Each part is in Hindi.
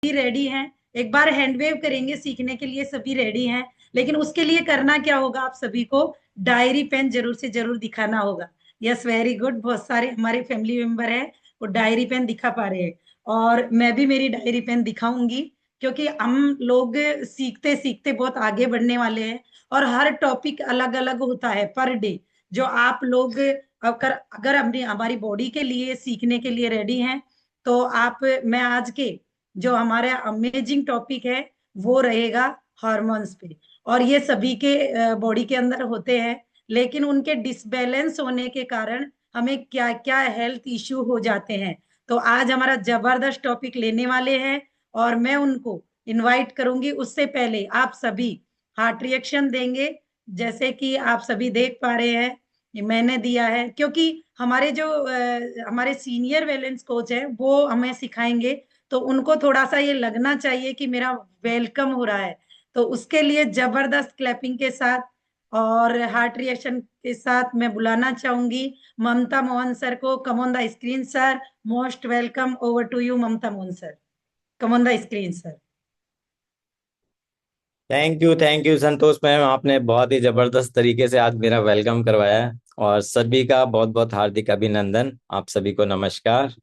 सभी रेडी हैं? एक बार हैंड वेव करेंगे, सीखने के लिए सभी रेडी हैं। लेकिन उसके लिए करना क्या होगा, आप सभी को डायरी पेन जरूर से जरूर दिखाना होगा। Yes, very good. बहुत सारे हमारे फैमिली मेंबर हैं वो डायरी पेन दिखा पा रहे हैं, और मैं भी मेरी डायरी पेन दिखाऊंगी, क्योंकि हम लोग सीखते सीखते बहुत आगे बढ़ने वाले हैं। और हर टॉपिक अलग अलग होता है पर डे। जो आप लोग अगर अगर अपनी हमारी बॉडी के लिए सीखने के लिए रेडी हैं, तो आप, मैं आज के जो हमारा अमेजिंग टॉपिक है वो रहेगा हार्मोन्स पे। और ये सभी के बॉडी के अंदर होते हैं, लेकिन उनके डिसबैलेंस होने के कारण हमें क्या क्या हेल्थ इश्यू हो जाते हैं। तो आज हमारा जबरदस्त टॉपिक लेने वाले हैं, और मैं उनको इनवाइट करूंगी। उससे पहले आप सभी हार्ट रिएक्शन देंगे, जैसे कि आप सभी देख पा रहे हैं। ये मैंने दिया है, क्योंकि हमारे जो हमारे सीनियर वैलेंस कोच है वो हमें सिखाएंगे, तो उनको थोड़ा सा ये लगना चाहिए कि मेरा वेलकम हो रहा है। तो उसके लिए जबरदस्त क्लैपिंग के साथ और हार्ट रिएक्शन के साथ मैं बुलाना चाहूंगी ममता मोहन सर को। Come on the screen sir. Most welcome, over to you Mamta Mohan sir. Come on the screen sir. Thank you Santosh ma'am, आपने बहुत ही जबरदस्त तरीके से आज मेरा वेलकम करवाया है। और सभी का बहुत बहुत हार्दिक अभिनंदन। आप सभी को नमस्कार।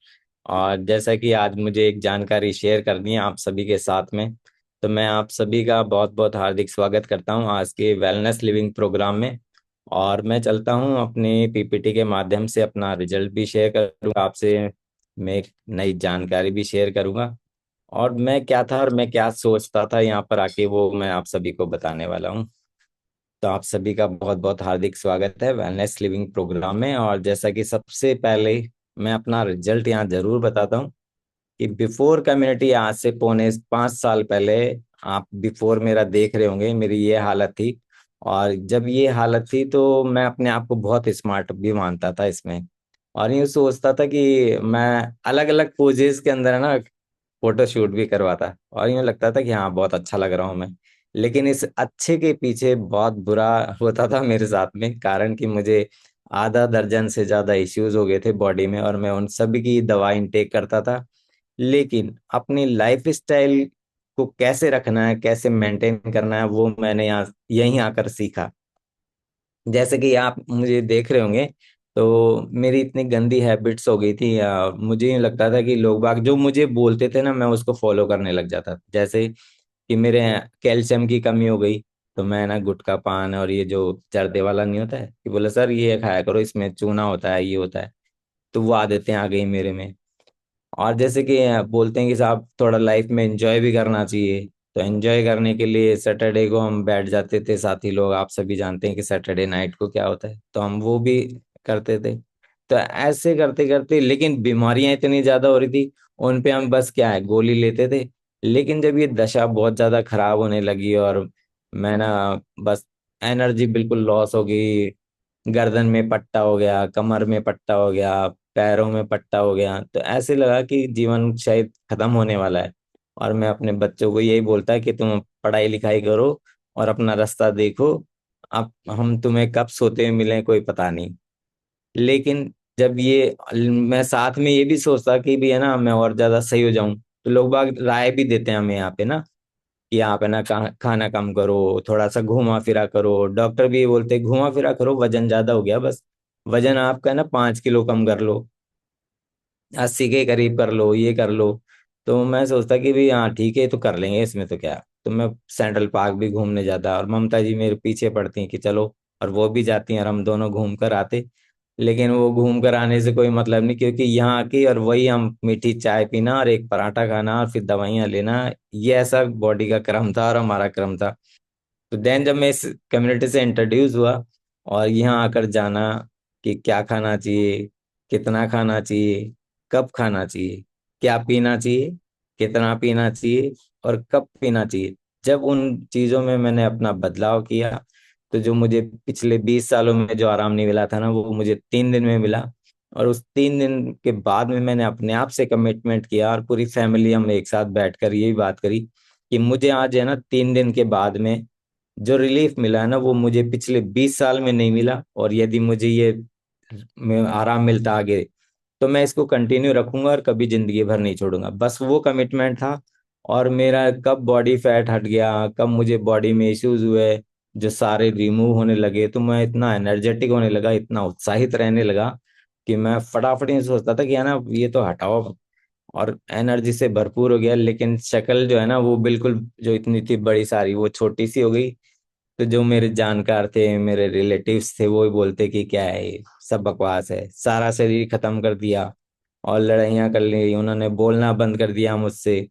और जैसा कि आज मुझे एक जानकारी शेयर करनी है आप सभी के साथ में, तो मैं आप सभी का बहुत बहुत हार्दिक स्वागत करता हूं आज के वेलनेस लिविंग प्रोग्राम में। और मैं चलता हूं अपनी पीपीटी के माध्यम से अपना रिजल्ट भी शेयर करूंगा आपसे। मैं एक नई जानकारी भी शेयर करूंगा, और मैं क्या था और मैं क्या सोचता था यहाँ पर आके वो मैं आप सभी को बताने वाला हूँ। तो आप सभी का बहुत बहुत हार्दिक स्वागत है वेलनेस लिविंग प्रोग्राम में। और जैसा कि सबसे पहले मैं अपना रिजल्ट यहाँ जरूर बताता हूँ कि बिफोर कम्युनिटी आज से 4.5 साल पहले, आप बिफोर मेरा देख रहे होंगे, मेरी ये हालत थी। और जब ये हालत थी तो मैं अपने आप को बहुत स्मार्ट भी मानता था इसमें। और यूँ सोचता था कि मैं अलग अलग पोजेस के अंदर है ना फोटो शूट भी करवाता, और यूँ लगता था कि हाँ बहुत अच्छा लग रहा हूँ मैं। लेकिन इस अच्छे के पीछे बहुत बुरा होता था मेरे साथ में, कारण कि मुझे आधा दर्जन से ज्यादा इश्यूज हो गए थे बॉडी में, और मैं उन सभी की दवा इनटेक करता था। लेकिन अपनी लाइफ स्टाइल को कैसे रखना है, कैसे मेंटेन करना है, वो मैंने यहाँ यहीं आकर सीखा। जैसे कि आप मुझे देख रहे होंगे, तो मेरी इतनी गंदी हैबिट्स हो गई थी, या मुझे यूं लगता था कि लोग बाग जो मुझे बोलते थे ना मैं उसको फॉलो करने लग जाता था। जैसे कि मेरे कैल्शियम की कमी हो गई, तो मैं ना गुटखा पान और ये जो जर्दे वाला नहीं होता है, कि बोले सर ये खाया करो, इसमें चूना होता है, ये होता है। तो वो आदतें आ गई मेरे में। और जैसे कि बोलते हैं कि साहब थोड़ा लाइफ में एंजॉय भी करना चाहिए, तो एंजॉय करने के लिए सैटरडे को हम बैठ जाते थे साथी लोग। आप सभी जानते हैं कि सैटरडे नाइट को क्या होता है, तो हम वो भी करते थे। तो ऐसे करते करते लेकिन बीमारियां इतनी ज्यादा हो रही थी, उन पे हम बस क्या है गोली लेते थे। लेकिन जब ये दशा बहुत ज्यादा खराब होने लगी, और मैं ना बस एनर्जी बिल्कुल लॉस हो गई, गर्दन में पट्टा हो गया, कमर में पट्टा हो गया, पैरों में पट्टा हो गया, तो ऐसे लगा कि जीवन शायद खत्म होने वाला है। और मैं अपने बच्चों को यही बोलता है कि तुम पढ़ाई लिखाई करो और अपना रास्ता देखो। अब हम तुम्हें कब सोते हुए मिले कोई पता नहीं। लेकिन जब ये मैं साथ में ये भी सोचता कि भी है ना मैं और ज्यादा सही हो जाऊं, तो लोग बाग राय भी देते हैं हमें यहाँ पे ना कि आप है ना खाना कम करो, थोड़ा सा घूमा फिरा करो। डॉक्टर भी ये बोलते हैं घूमा फिरा करो, वजन ज्यादा हो गया, बस वजन आपका है ना 5 किलो कम कर लो, 80 के करीब कर लो, ये कर लो। तो मैं सोचता कि भी हाँ ठीक है, तो कर लेंगे, इसमें तो क्या। तो मैं सेंट्रल पार्क भी घूमने जाता, और ममता जी मेरे पीछे पड़ती हैं कि चलो, और वो भी जाती हैं और हम दोनों घूम कर आते। लेकिन वो घूम कर आने से कोई मतलब नहीं, क्योंकि यहाँ आके और वही हम मीठी चाय पीना और एक पराठा खाना और फिर दवाइयाँ लेना, ये ऐसा बॉडी का क्रम था और हमारा क्रम था। तो देन जब मैं इस कम्युनिटी से इंट्रोड्यूस हुआ, और यहाँ आकर जाना कि क्या खाना चाहिए, कितना खाना चाहिए, कब खाना चाहिए, क्या पीना चाहिए, कितना पीना चाहिए, और कब पीना चाहिए, जब उन चीजों में मैंने अपना बदलाव किया, तो जो मुझे पिछले 20 सालों में जो आराम नहीं मिला था ना, वो मुझे 3 दिन में मिला। और उस 3 दिन के बाद में मैंने अपने आप से कमिटमेंट किया, और पूरी फैमिली हम एक साथ बैठकर यही बात करी कि मुझे आज है ना 3 दिन के बाद में जो रिलीफ मिला है ना, वो मुझे पिछले 20 साल में नहीं मिला। और यदि मुझे ये आराम मिलता आगे, तो मैं इसको कंटिन्यू रखूंगा और कभी जिंदगी भर नहीं छोड़ूंगा। बस वो कमिटमेंट था, और मेरा कब बॉडी फैट हट गया, कब मुझे बॉडी में इश्यूज हुए जो सारे रिमूव होने लगे, तो मैं इतना एनर्जेटिक होने लगा, इतना उत्साहित रहने लगा कि मैं फटाफट ये सोचता था कि है ना ये तो हटाओ, और एनर्जी से भरपूर हो गया। लेकिन शक्ल जो है ना वो बिल्कुल, जो इतनी थी बड़ी सारी, वो छोटी सी हो गई। तो जो मेरे जानकार थे, मेरे रिलेटिव्स थे, वो ही बोलते कि क्या है ये, सब बकवास है, सारा शरीर खत्म कर दिया और लड़ाइयाँ कर ली, उन्होंने बोलना बंद कर दिया मुझसे।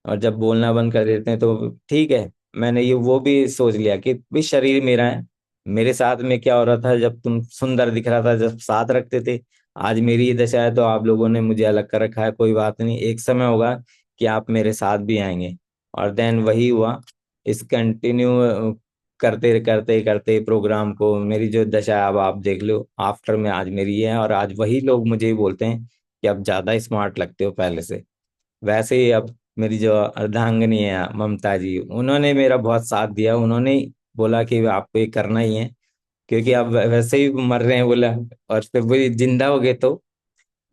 और जब बोलना बंद कर देते हैं तो ठीक है, मैंने ये वो भी सोच लिया कि भी शरीर मेरा है। मेरे साथ में क्या हो रहा था, जब तुम सुंदर दिख रहा था जब साथ रखते थे, आज मेरी ये दशा है तो आप लोगों ने मुझे अलग कर रखा है, कोई बात नहीं, एक समय होगा कि आप मेरे साथ भी आएंगे। और देन वही हुआ। इस कंटिन्यू करते करते करते प्रोग्राम को, मेरी जो दशा है अब आप देख लो आफ्टर में, आज मेरी ये है। और आज वही लोग मुझे ही बोलते हैं कि अब ज्यादा स्मार्ट लगते हो पहले से। वैसे ही अब मेरी जो अर्धांगिनी है ममता जी, उन्होंने मेरा बहुत साथ दिया, उन्होंने ही बोला कि आपको ये करना ही है, क्योंकि आप वैसे ही मर रहे हैं बोला। और फिर वही जिंदा हो गए तो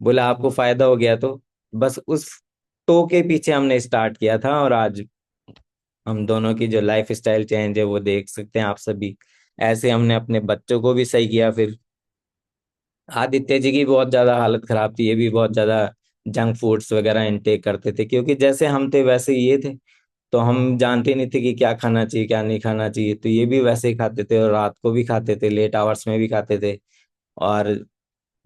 बोला आपको फायदा हो गया, तो बस उस तो के पीछे हमने स्टार्ट किया था। और आज हम दोनों की जो लाइफ स्टाइल चेंज है वो देख सकते हैं आप सभी। ऐसे हमने अपने बच्चों को भी सही किया। फिर आदित्य जी की बहुत ज्यादा हालत खराब थी, ये भी बहुत ज्यादा जंक फूड्स वगैरह इनटेक करते थे, क्योंकि जैसे हम थे वैसे ही ये थे। तो हम जानते नहीं थे कि क्या खाना चाहिए क्या नहीं खाना चाहिए, तो ये भी वैसे ही खाते थे और रात को भी खाते थे, लेट आवर्स में भी खाते थे। और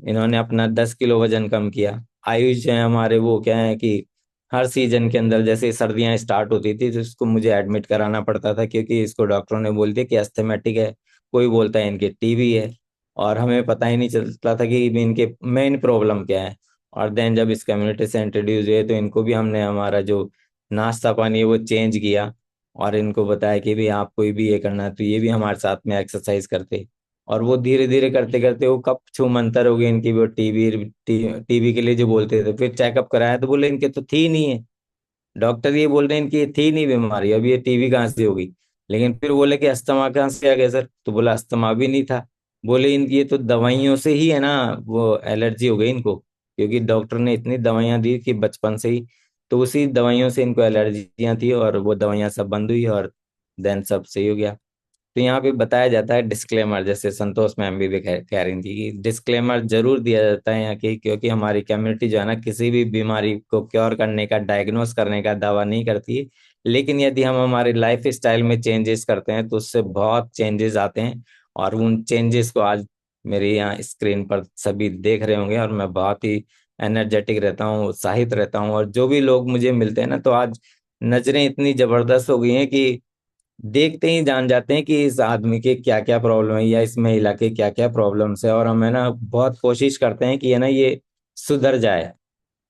इन्होंने अपना 10 किलो वजन कम किया। आयुष जो है हमारे, वो क्या है कि हर सीजन के अंदर जैसे सर्दियां स्टार्ट होती थी तो इसको मुझे एडमिट कराना पड़ता था, क्योंकि इसको डॉक्टरों ने बोल दिया कि अस्थमेटिक है, कोई बोलता है इनके टीबी है। और हमें पता ही नहीं चलता था कि इनके मेन प्रॉब्लम क्या है। और देन जब इस कम्युनिटी से इंट्रोड्यूस हुए तो इनको भी हमने हमारा जो नाश्ता पानी है वो चेंज किया, और इनको बताया कि भाई आपको भी ये करना है, तो ये भी हमारे साथ में एक्सरसाइज करते। और वो धीरे धीरे करते करते वो कब छू मंतर हो गई इनकी, वो टीबी के लिए जो बोलते थे, फिर चेकअप कराया तो बोले इनके तो थी नहीं है। डॉक्टर ये बोल रहे हैं इनकी ये थी नहीं बीमारी, अब ये टीबी कहाँ से होगी। लेकिन फिर बोले कि अस्थमा कहाँ से आ गया सर, तो बोला अस्थमा भी नहीं था। बोले इनकी ये तो दवाइयों से ही है ना, वो एलर्जी हो गई इनको, क्योंकि डॉक्टर ने इतनी दवाइयां दी कि बचपन से ही, तो उसी दवाइयों से इनको एलर्जियां थी, और वो दवाइयां सब बंद हुई और देन सब सही हो गया। तो यहाँ पे बताया जाता है डिस्क्लेमर, जैसे संतोष मैम भी कह रही थी कि डिस्क्लेमर जरूर दिया जाता है यहाँ की, क्योंकि हमारी कम्युनिटी जो है ना किसी भी बीमारी को क्योर करने का, डायग्नोस करने का दावा नहीं करती है। लेकिन यदि हम हमारे लाइफ स्टाइल में चेंजेस करते हैं तो उससे बहुत चेंजेस आते हैं। और उन चेंजेस को आज मेरे यहाँ स्क्रीन पर सभी देख रहे होंगे, और मैं बहुत ही एनर्जेटिक रहता हूँ, उत्साहित रहता हूँ। और जो भी लोग मुझे मिलते हैं ना, तो आज नजरें इतनी जबरदस्त हो गई हैं कि देखते ही जान जाते हैं कि इस आदमी के क्या क्या प्रॉब्लम है या इस महिला के क्या क्या प्रॉब्लम्स है। और हम है ना बहुत कोशिश करते हैं कि है ना ये सुधर जाए,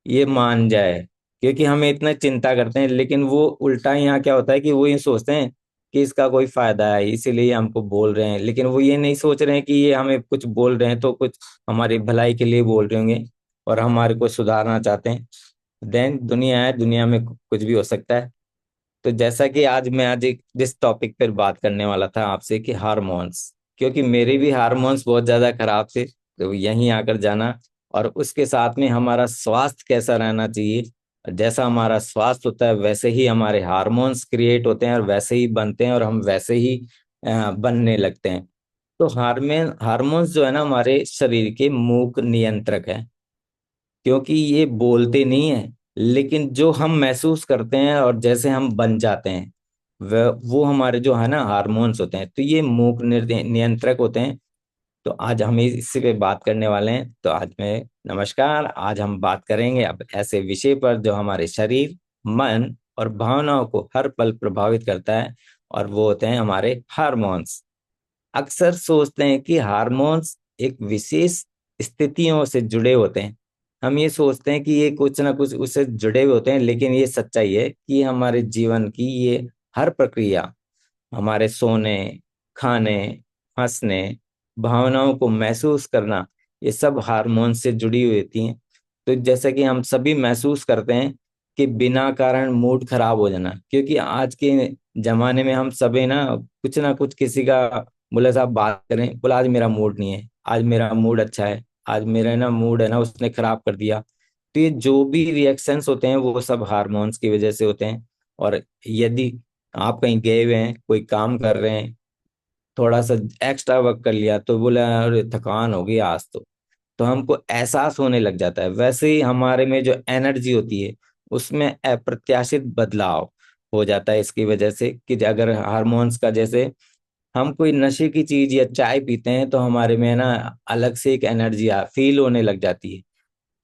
ये मान जाए, क्योंकि हमें इतना चिंता करते हैं। लेकिन वो उल्टा यहाँ क्या होता है कि वो ये सोचते हैं कि इसका कोई फायदा है इसीलिए हमको बोल रहे हैं, लेकिन वो ये नहीं सोच रहे हैं कि ये हमें कुछ बोल रहे हैं तो कुछ हमारी भलाई के लिए बोल रहे होंगे और हमारे को सुधारना चाहते हैं। देन दुनिया है, दुनिया में कुछ भी हो सकता है। तो जैसा कि आज एक जिस टॉपिक पर बात करने वाला था आपसे कि हार्मोन्स, क्योंकि मेरे भी हार्मोन्स बहुत ज्यादा खराब थे, तो यहीं आकर जाना। और उसके साथ में हमारा स्वास्थ्य कैसा रहना चाहिए, जैसा हमारा स्वास्थ्य होता है वैसे ही हमारे हार्मोन्स क्रिएट होते हैं और वैसे ही बनते हैं और हम वैसे ही बनने लगते हैं। तो हार्मोन्स जो है ना हमारे शरीर के मूक नियंत्रक है, क्योंकि ये बोलते नहीं है, लेकिन जो हम महसूस करते हैं और जैसे हम बन जाते हैं वह वो हमारे जो है ना हार्मोन्स होते हैं, तो ये मूक नियंत्रक होते हैं। तो आज हम इसी पे बात करने वाले हैं। तो आज मैं नमस्कार, आज हम बात करेंगे अब ऐसे विषय पर जो हमारे शरीर, मन और भावनाओं को हर पल प्रभावित करता है, और वो होते हैं हमारे हार्मोन्स। अक्सर सोचते हैं कि हार्मोन्स एक विशेष स्थितियों से जुड़े होते हैं। हम ये सोचते हैं कि ये कुछ ना कुछ उससे जुड़े हुए होते हैं, लेकिन ये सच्चाई है कि हमारे जीवन की ये हर प्रक्रिया, हमारे सोने, खाने, हंसने, भावनाओं को महसूस करना, ये सब हार्मोन से जुड़ी हुई होती हैं। तो जैसा कि हम सभी महसूस करते हैं कि बिना कारण मूड खराब हो जाना, क्योंकि आज के जमाने में हम सभी ना कुछ किसी का बोले साहब बात करें, बोला आज मेरा मूड नहीं है, आज मेरा मूड अच्छा है, आज मेरा ना मूड है ना उसने खराब कर दिया। तो ये जो भी रिएक्शंस होते हैं वो सब हार्मोन्स की वजह से होते हैं। और यदि आप कहीं गए हुए हैं, कोई काम कर रहे हैं, थोड़ा सा एक्स्ट्रा वर्क कर लिया तो बोला अरे थकान हो गई आज तो हमको एहसास होने लग जाता है। वैसे ही हमारे में जो एनर्जी होती है उसमें अप्रत्याशित बदलाव हो जाता है, इसकी वजह से कि अगर हार्मोन्स का, जैसे हम कोई नशे की चीज या चाय पीते हैं तो हमारे में ना अलग से एक एनर्जी फील होने लग जाती है।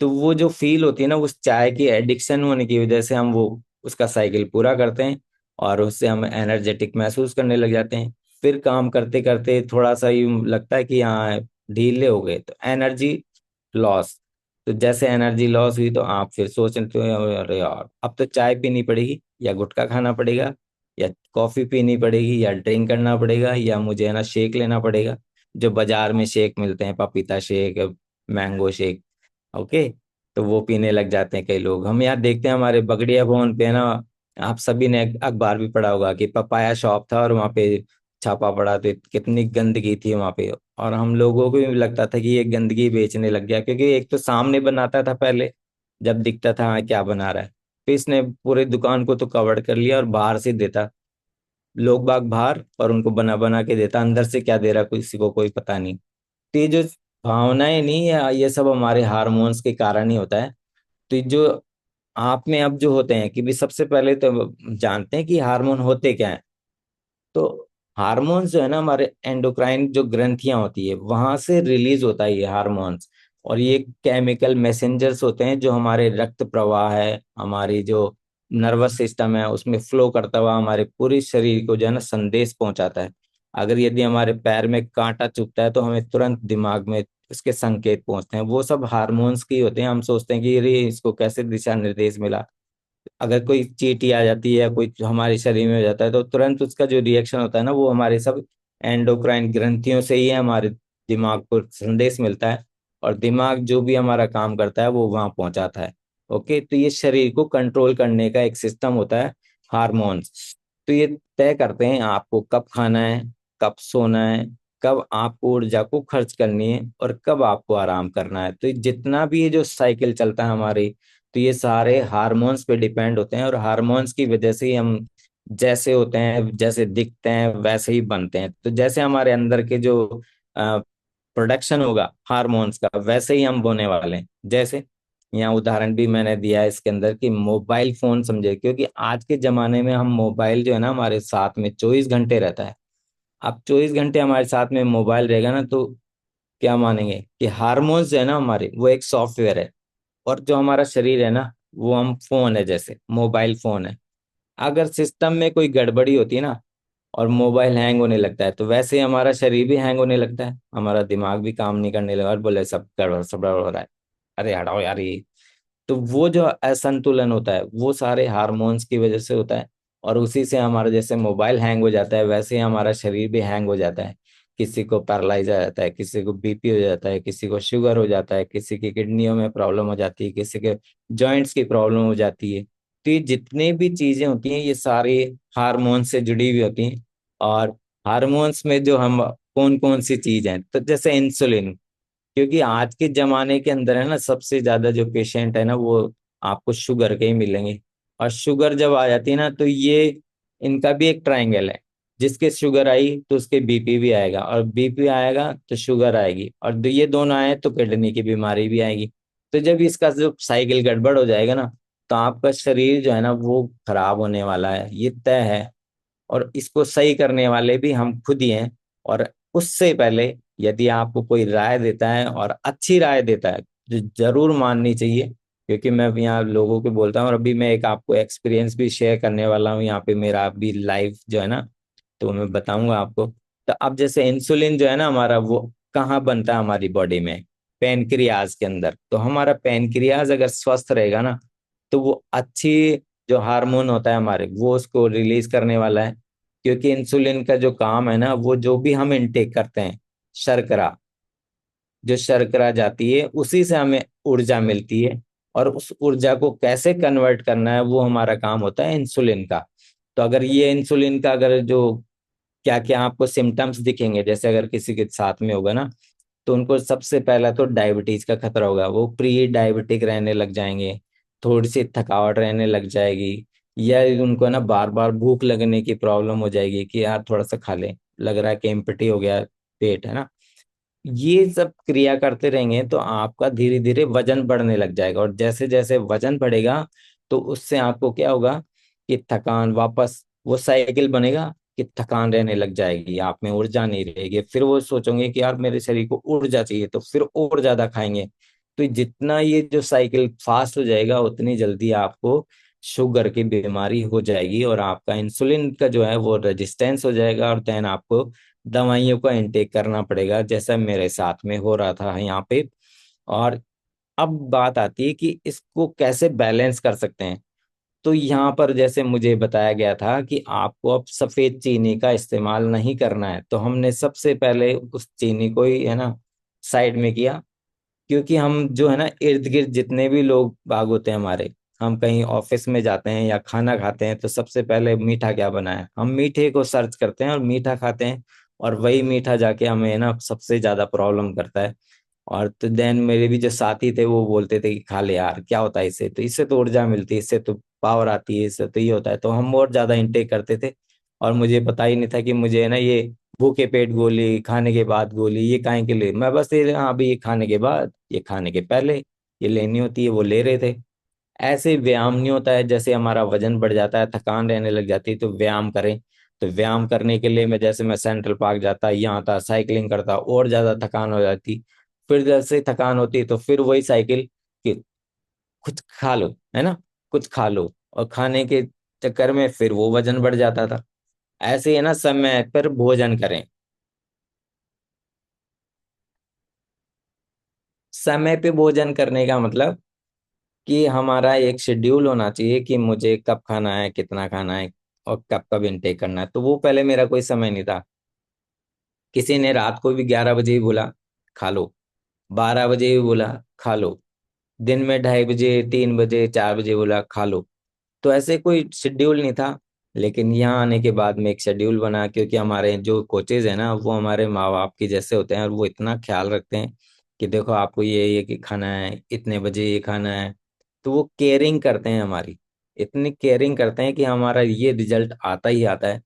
तो वो जो फील होती है ना, उस चाय की एडिक्शन होने की वजह से हम वो उसका साइकिल पूरा करते हैं और उससे हम एनर्जेटिक महसूस करने लग जाते हैं। फिर काम करते करते थोड़ा सा यूं लगता है कि हाँ ढीले हो गए, तो एनर्जी लॉस। तो जैसे एनर्जी लॉस हुई तो आप फिर सोचते हो अरे यार अब तो चाय पीनी पड़ेगी या गुटखा खाना पड़ेगा या कॉफी पीनी पड़ेगी या ड्रिंक करना पड़ेगा या मुझे है ना शेक लेना पड़ेगा, जो बाजार में शेक मिलते हैं, पपीता शेक, मैंगो शेक। ओके, तो वो पीने लग जाते हैं कई लोग। हम यहाँ देखते हैं हमारे बगड़िया भवन पे ना, आप सभी ने अखबार भी पढ़ा होगा कि पपाया शॉप था और वहाँ पे छापा पड़ा तो कितनी गंदगी थी वहाँ पे। और हम लोगों को भी लगता था कि ये गंदगी बेचने लग गया, क्योंकि एक तो सामने बनाता था पहले, जब दिखता था हाँ क्या बना रहा है, फिर इसने पूरे दुकान को तो कवर कर लिया और बाहर से देता, लोग बाग बाहर, और उनको बना बना के देता, अंदर से क्या दे रहा किसी को कोई पता नहीं। तो ये जो भावनाएं नहीं है, ये सब हमारे हार्मोन्स के कारण ही होता है। तो जो आप में अब जो होते हैं कि भी सबसे पहले तो जानते हैं कि हार्मोन होते क्या है। तो हार्मोन्स जो है ना, हमारे एंडोक्राइन जो ग्रंथियां होती है वहां से रिलीज होता है ये हार्मोन्स। और ये केमिकल मैसेंजर्स होते हैं जो हमारे रक्त प्रवाह है, हमारी जो नर्वस सिस्टम है उसमें फ्लो करता हुआ हमारे पूरे शरीर को जो है ना संदेश पहुंचाता है। अगर यदि हमारे पैर में कांटा चुभता है तो हमें तुरंत दिमाग में उसके संकेत पहुंचते हैं, वो सब हार्मोन्स की होते हैं। हम सोचते हैं कि अरे इसको कैसे दिशा निर्देश मिला। अगर कोई चींटी आ जाती है या कोई हमारे शरीर में हो जाता है तो तुरंत उसका जो रिएक्शन होता है ना, वो हमारे सब एंडोक्राइन ग्रंथियों से ही हमारे दिमाग को संदेश मिलता है। और दिमाग जो भी हमारा काम करता है वो वहां पहुंचाता है। ओके, तो ये शरीर को कंट्रोल करने का एक सिस्टम होता है, हार्मोन्स। तो ये तय करते हैं आपको कब खाना है, कब सोना है, कब आपको ऊर्जा को खर्च करनी है और कब आपको आराम करना है। तो जितना भी ये जो साइकिल चलता है हमारी, तो ये सारे हार्मोन्स पे डिपेंड होते हैं। और हार्मोन्स की वजह से ही हम जैसे होते हैं, जैसे दिखते हैं वैसे ही बनते हैं। तो जैसे हमारे अंदर के जो प्रोडक्शन होगा हार्मोन्स का, वैसे ही हम होने वाले हैं। जैसे यहाँ उदाहरण भी मैंने दिया है इसके अंदर कि मोबाइल फोन समझे, क्योंकि आज के जमाने में हम मोबाइल जो है ना हमारे साथ में 24 घंटे रहता है। अब 24 घंटे हमारे साथ में मोबाइल रहेगा ना, तो क्या मानेंगे कि हार्मोन्स जो है ना हमारे, वो एक सॉफ्टवेयर है। और जो हमारा शरीर है ना, वो हम फोन है, जैसे मोबाइल फोन है। अगर सिस्टम में कोई गड़बड़ी होती है ना और मोबाइल हैंग होने लगता है, तो वैसे ही हमारा शरीर भी हैंग होने लगता है, हमारा दिमाग भी काम नहीं करने लगा और बोले सब गड़बड़ सब गड़बड़ हो रहा है, अरे हटाओ यार ये। तो वो जो असंतुलन होता है वो सारे हार्मोन्स की वजह से होता है। और उसी से हमारा जैसे मोबाइल हैंग हो जाता है वैसे ही हमारा शरीर भी हैंग हो जाता है। किसी को पैरालाइज आ जाता है, किसी को बीपी हो जाता है, किसी को शुगर हो जाता है, किसी की किडनियों में प्रॉब्लम हो जाती है, किसी के जॉइंट्स की प्रॉब्लम हो जाती है। तो ये जितने भी चीजें होती हैं ये सारी हार्मोन से जुड़ी हुई होती हैं। और हार्मोन्स में जो हम कौन कौन सी चीज हैं, तो जैसे इंसुलिन, क्योंकि आज के जमाने के अंदर है ना सबसे ज्यादा जो पेशेंट है ना वो आपको शुगर के ही मिलेंगे। और शुगर जब आ जाती है ना तो ये इनका भी एक ट्रायंगल है, जिसके शुगर आई तो उसके बीपी भी आएगा और बीपी आएगा तो शुगर आएगी और ये दोनों आए तो किडनी की बीमारी भी आएगी। तो जब इसका जो साइकिल गड़बड़ हो जाएगा ना, तो आपका शरीर जो है ना वो खराब होने वाला है, ये तय है। और इसको सही करने वाले भी हम खुद ही हैं। और उससे पहले यदि आपको कोई राय देता है और अच्छी राय देता है जो जरूर माननी चाहिए, क्योंकि मैं अभी यहाँ लोगों को बोलता हूँ और अभी मैं एक आपको एक्सपीरियंस भी शेयर करने वाला हूँ यहाँ पे, मेरा अभी लाइव जो है ना, तो मैं बताऊंगा आपको। तो अब जैसे इंसुलिन जो है ना हमारा, वो कहाँ बनता है हमारी बॉडी में, पेनक्रियाज के अंदर। तो हमारा पेनक्रियाज अगर स्वस्थ रहेगा ना, तो वो अच्छी जो हार्मोन होता है हमारे वो उसको रिलीज करने वाला है। क्योंकि इंसुलिन का जो काम है ना, वो जो भी हम इनटेक करते हैं, शर्करा, जो शर्करा जाती है उसी से हमें ऊर्जा मिलती है। और उस ऊर्जा को कैसे कन्वर्ट करना है वो हमारा काम होता है इंसुलिन का। तो अगर ये इंसुलिन का अगर जो क्या क्या आपको सिम्टम्स दिखेंगे, जैसे अगर किसी के साथ में होगा ना, तो उनको सबसे पहला तो डायबिटीज का खतरा होगा, वो प्री डायबिटिक रहने लग जाएंगे, थोड़ी सी थकावट रहने लग जाएगी, या उनको ना बार बार भूख लगने की प्रॉब्लम हो जाएगी कि यार थोड़ा सा खा ले, लग रहा है कि एम्प्टी हो गया पेट, है ना। ये सब क्रिया करते रहेंगे तो आपका धीरे धीरे वजन बढ़ने लग जाएगा, और जैसे जैसे वजन बढ़ेगा तो उससे आपको क्या होगा कि थकान, वापस वो साइकिल बनेगा कि थकान रहने लग जाएगी, आप में ऊर्जा नहीं रहेगी, फिर वो सोचेंगे कि यार मेरे शरीर को ऊर्जा चाहिए, तो फिर और ज्यादा खाएंगे। तो जितना ये जो साइकिल फास्ट हो जाएगा उतनी जल्दी आपको शुगर की बीमारी हो जाएगी, और आपका इंसुलिन का जो है वो रेजिस्टेंस हो जाएगा, और देन आपको दवाइयों का इंटेक करना पड़ेगा, जैसा मेरे साथ में हो रहा था यहाँ पे। और अब बात आती है कि इसको कैसे बैलेंस कर सकते हैं। तो यहाँ पर जैसे मुझे बताया गया था कि आपको अब सफेद चीनी का इस्तेमाल नहीं करना है, तो हमने सबसे पहले उस चीनी को ही, है ना, साइड में किया। क्योंकि हम जो है ना, इर्द गिर्द जितने भी लोग बाग होते हैं हमारे, हम कहीं ऑफिस में जाते हैं या खाना खाते हैं तो सबसे पहले मीठा क्या बना है, हम मीठे को सर्च करते हैं और मीठा खाते हैं, और वही मीठा जाके हमें ना सबसे ज्यादा प्रॉब्लम करता है। और तो देन मेरे भी जो साथी थे वो बोलते थे कि खा ले यार, क्या होता है इससे, तो इससे तो ऊर्जा मिलती है, इससे तो पावर आती है, इससे तो ये होता है, तो हम और ज्यादा इंटेक करते थे। और मुझे पता ही नहीं था कि मुझे है ना ये भूखे पेट गोली, खाने के बाद गोली, ये काहे के लिए, मैं बस ये, हाँ अभी ये खाने के बाद, ये खाने के पहले ये लेनी होती है, वो ले रहे थे। ऐसे व्यायाम नहीं होता है, जैसे हमारा वजन बढ़ जाता है, थकान रहने लग जाती है, तो व्यायाम करें। तो व्यायाम करने के लिए मैं सेंट्रल पार्क जाता, यहाँ आता, साइकिलिंग करता, और ज्यादा थकान हो जाती। फिर जैसे थकान होती है तो फिर वही साइकिल कि कुछ खा लो, है ना, कुछ खा लो, और खाने के चक्कर में फिर वो वजन बढ़ जाता था। ऐसे है ना, समय पर भोजन करें। समय पे भोजन करने का मतलब कि हमारा एक शेड्यूल होना चाहिए कि मुझे कब खाना है, कितना खाना है, और कब कब इनटेक करना है। तो वो पहले मेरा कोई समय नहीं था। किसी ने रात को भी 11 बजे ही बोला खा लो, 12 बजे ही बोला खा लो, दिन में 2:30 बजे, 3 बजे, 4 बजे बोला खा लो। तो ऐसे कोई शेड्यूल नहीं था। लेकिन यहाँ आने के बाद में एक शेड्यूल बना, क्योंकि हमारे जो कोचेज हैं ना वो हमारे माँ बाप की जैसे होते हैं, और वो इतना ख्याल रखते हैं कि देखो आपको ये कि खाना है, इतने बजे ये खाना है। तो वो केयरिंग करते हैं हमारी, इतनी केयरिंग करते हैं कि हमारा ये रिजल्ट आता ही आता है।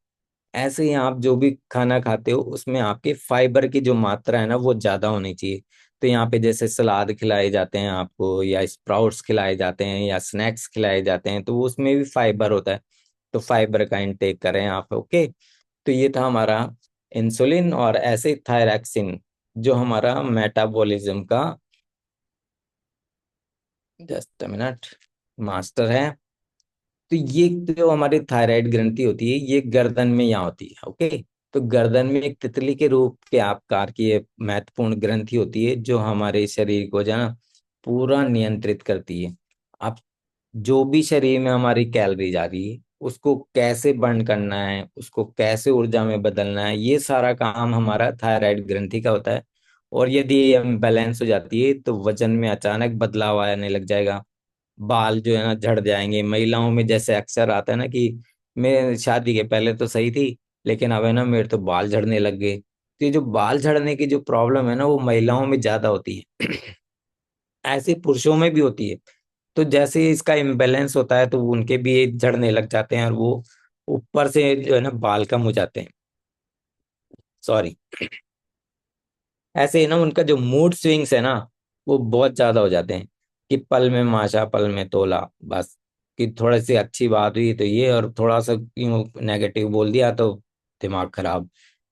ऐसे ही आप जो भी खाना खाते हो उसमें आपके फाइबर की जो मात्रा है ना वो ज्यादा होनी चाहिए। तो यहाँ पे जैसे सलाद खिलाए जाते हैं आपको, या स्प्राउट्स खिलाए जाते हैं, या स्नैक्स खिलाए जाते हैं, तो वो उसमें भी फाइबर होता है। तो फाइबर का इंटेक करें आप, ओके। तो ये था हमारा इंसुलिन, और ऐसे थायरॉक्सिन जो हमारा मेटाबॉलिज्म का, जस्ट मिनट, मास्टर है। तो ये जो हमारी थायराइड ग्रंथि होती है ये गर्दन में यहाँ होती है, ओके। तो गर्दन में एक तितली के रूप के आकार की ये महत्वपूर्ण ग्रंथि होती है जो हमारे शरीर को जो है ना पूरा नियंत्रित करती है। अब जो भी शरीर में हमारी कैलोरी जा रही है उसको कैसे बर्न करना है, उसको कैसे ऊर्जा में बदलना है, ये सारा काम हमारा थायराइड ग्रंथि का होता है। और यदि ये बैलेंस हो जाती है तो वजन में अचानक बदलाव आने लग जाएगा, बाल जो है ना झड़ जाएंगे। महिलाओं में जैसे अक्सर आता है ना कि मैं शादी के पहले तो सही थी, लेकिन अब है ना मेरे तो बाल झड़ने लग गए। तो ये जो बाल झड़ने की जो प्रॉब्लम है ना वो महिलाओं में ज्यादा होती है। ऐसे पुरुषों में भी होती है। तो जैसे ही इसका इम्बैलेंस होता है तो उनके भी ये झड़ने लग जाते हैं, और वो ऊपर से जो है ना बाल कम हो जाते हैं, सॉरी। ऐसे ही ना उनका जो मूड स्विंग्स है ना वो बहुत ज्यादा हो जाते हैं, कि पल में माशा पल में तोला, बस। कि थोड़ी सी अच्छी बात हुई तो ये, और थोड़ा सा यूं नेगेटिव बोल दिया तो दिमाग खराब,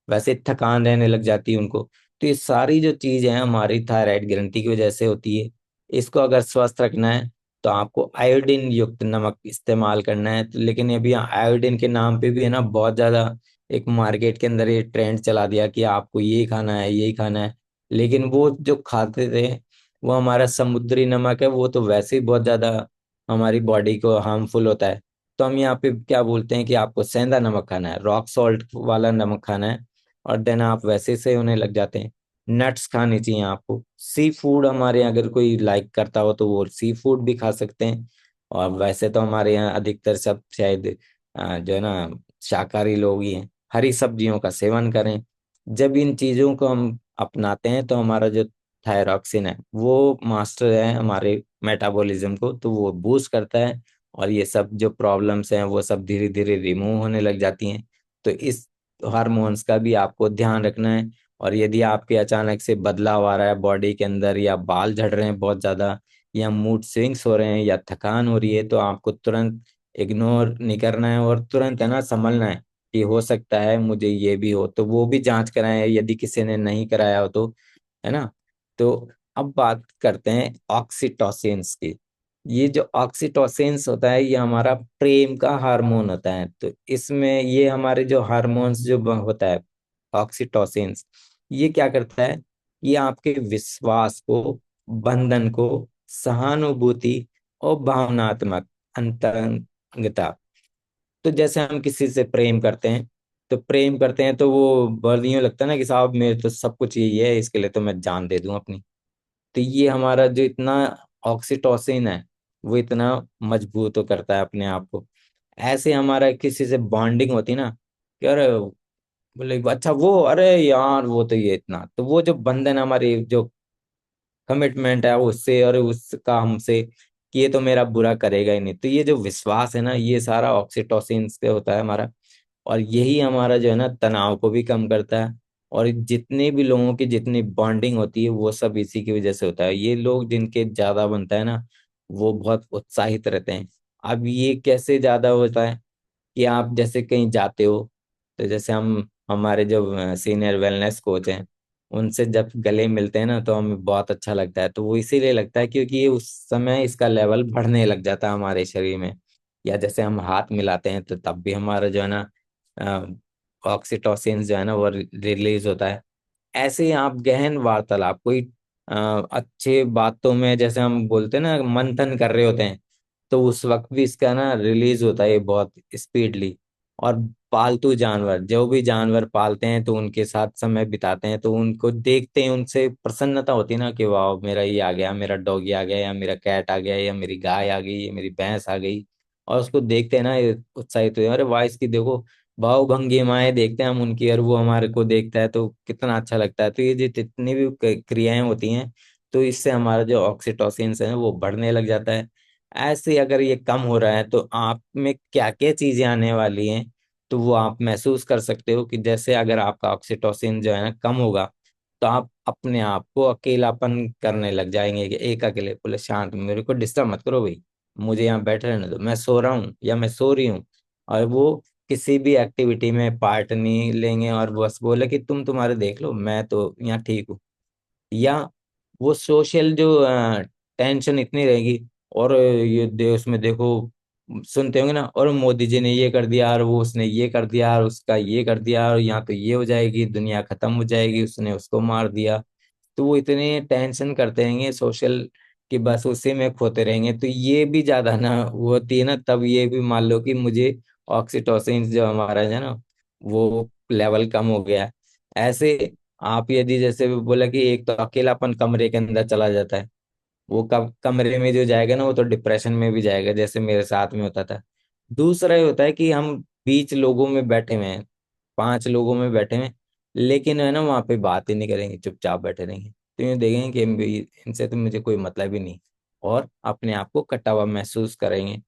वैसे थकान रहने लग जाती है उनको। तो ये सारी जो चीज है हमारी थायराइड ग्रंथि की वजह से होती है। इसको अगर स्वस्थ रखना है तो आपको आयोडीन युक्त नमक इस्तेमाल करना है। तो लेकिन अभी आयोडीन के नाम पे भी है ना बहुत ज्यादा एक मार्केट के अंदर ये ट्रेंड चला दिया कि आपको ये खाना है, यही खाना है। लेकिन वो जो खाते थे वो हमारा समुद्री नमक है, वो तो वैसे ही बहुत ज्यादा हमारी बॉडी को हार्मफुल होता है। तो हम यहाँ पे क्या बोलते हैं कि आपको सेंधा नमक खाना है, रॉक सॉल्ट वाला नमक खाना है, और देन आप वैसे से होने लग जाते हैं। नट्स खाने चाहिए आपको। सी फूड हमारे यहाँ अगर कोई लाइक करता हो तो वो सी फूड भी खा सकते हैं। और वैसे तो हमारे यहाँ अधिकतर सब शायद जो है ना शाकाहारी लोग ही हैं। हरी सब्जियों का सेवन करें। जब इन चीजों को हम अपनाते हैं तो हमारा जो थायरॉक्सिन है वो मास्टर है हमारे मेटाबॉलिज्म को, तो वो बूस्ट करता है, और ये सब जो प्रॉब्लम्स हैं वो सब धीरे धीरे रिमूव होने लग जाती हैं। तो इस हार्मोन्स का भी आपको ध्यान रखना है। और यदि आपके अचानक से बदलाव आ रहा है बॉडी के अंदर, या बाल झड़ रहे हैं बहुत ज्यादा, या मूड स्विंग्स हो रहे हैं, या थकान हो रही है, तो आपको तुरंत इग्नोर नहीं करना है और तुरंत है ना संभलना है कि हो सकता है मुझे ये भी हो। तो वो भी जांच कराएं यदि किसी ने नहीं कराया हो तो, है ना। तो अब बात करते हैं ऑक्सीटोसिन्स की। ये जो ऑक्सीटोसिन्स होता है ये हमारा प्रेम का हार्मोन होता है। तो इसमें ये हमारे जो हार्मोन्स जो होता है ऑक्सीटोसिन्स, ये क्या करता है, ये आपके विश्वास को, बंधन को, सहानुभूति और भावनात्मक अंतरंगता। तो जैसे हम किसी से प्रेम करते हैं, तो प्रेम करते हैं तो वो बहुत यूं लगता है ना कि साहब मेरे तो सब कुछ यही है, इसके लिए तो मैं जान दे दूं अपनी। तो ये हमारा जो इतना ऑक्सीटोसिन है वो इतना मजबूत करता है अपने आप को। ऐसे हमारा किसी से बॉन्डिंग होती है ना कि अरे, बोले अच्छा वो, अरे यार वो तो ये इतना, तो वो जो बंधन हमारी जो कमिटमेंट है उससे और उसका हमसे कि ये तो मेरा बुरा करेगा ही नहीं, तो ये जो विश्वास है ना ये सारा ऑक्सीटोसिन से होता है हमारा। और यही हमारा जो है ना तनाव को भी कम करता है। और जितने भी लोगों की जितनी बॉन्डिंग होती है वो सब इसी की वजह से होता है। ये लोग जिनके ज्यादा बनता है ना वो बहुत उत्साहित रहते हैं। अब ये कैसे ज्यादा होता है कि आप जैसे कहीं जाते हो, तो जैसे हम हमारे जो सीनियर वेलनेस कोच हैं उनसे जब गले मिलते हैं ना तो हमें बहुत अच्छा लगता है। तो वो इसीलिए लगता है क्योंकि ये उस समय इसका लेवल बढ़ने लग जाता है हमारे शरीर में। या जैसे हम हाथ मिलाते हैं तो तब भी हमारा जो है ना ऑक्सीटोसिन जो है ना वो रिलीज होता है। ऐसे ही आप गहन वार्तालाप कोई अच्छे बातों में जैसे हम बोलते हैं ना मंथन कर रहे होते हैं, तो उस वक्त भी इसका ना रिलीज होता है ये बहुत स्पीडली। और पालतू जानवर, जो भी जानवर पालते हैं तो उनके साथ समय बिताते हैं तो उनको देखते हैं उनसे प्रसन्नता होती है ना कि वाह मेरा ये आ गया, मेरा डॉगी आ गया, या मेरा कैट आ गया, या मेरी गाय आ गई, या मेरी भैंस आ गई। और उसको देखते हैं ना ये उत्साहित हुए, अरे वाह इसकी देखो भाव भंगिमाएं देखते हैं हम उनकी, और वो हमारे को देखता है तो कितना अच्छा लगता है। तो ये जो जितनी भी क्रियाएं होती हैं तो इससे हमारा जो ऑक्सीटोसिन है वो बढ़ने लग जाता है। ऐसे अगर ये कम हो रहा है तो आप में क्या क्या चीजें आने वाली हैं तो वो आप महसूस कर सकते हो कि जैसे अगर आपका ऑक्सीटोसिन जो है ना कम होगा तो आप अपने आप को अकेलापन करने लग जाएंगे कि एक अकेले, बोले शांत, मेरे को डिस्टर्ब मत करो भाई, मुझे यहाँ बैठे रहने दो, मैं सो रहा हूँ या मैं सो रही हूँ। और वो किसी भी एक्टिविटी में पार्ट नहीं लेंगे और बस बोले कि तुम तुम्हारे देख लो मैं तो यहाँ ठीक हूँ। या वो सोशल जो टेंशन इतनी रहेगी, और ये देश में देखो सुनते होंगे ना, और मोदी जी ने ये कर दिया, और वो उसने ये कर दिया, और उसका ये कर दिया, और यहाँ तो ये हो जाएगी, दुनिया खत्म हो जाएगी, उसने उसको मार दिया। तो वो इतने टेंशन करते रहेंगे सोशल कि बस उसी में खोते रहेंगे। तो ये भी ज्यादा ना वो होती है ना, तब ये भी मान लो कि मुझे ऑक्सीटोसिन जो हमारा है ना वो लेवल कम हो गया है। ऐसे आप यदि जैसे भी बोला कि एक तो अकेलापन कमरे के अंदर चला जाता है, वो कमरे में जो जाएगा ना वो तो डिप्रेशन में भी जाएगा जैसे मेरे साथ में होता था। दूसरा ये होता है कि हम 20 लोगों में बैठे हुए हैं, 5 लोगों में बैठे हुए हैं, लेकिन है ना वहां पे बात ही नहीं करेंगे, चुपचाप बैठे रहेंगे, तो ये देखेंगे कि इनसे तो मुझे कोई मतलब ही नहीं, और अपने आप को कटा हुआ महसूस करेंगे।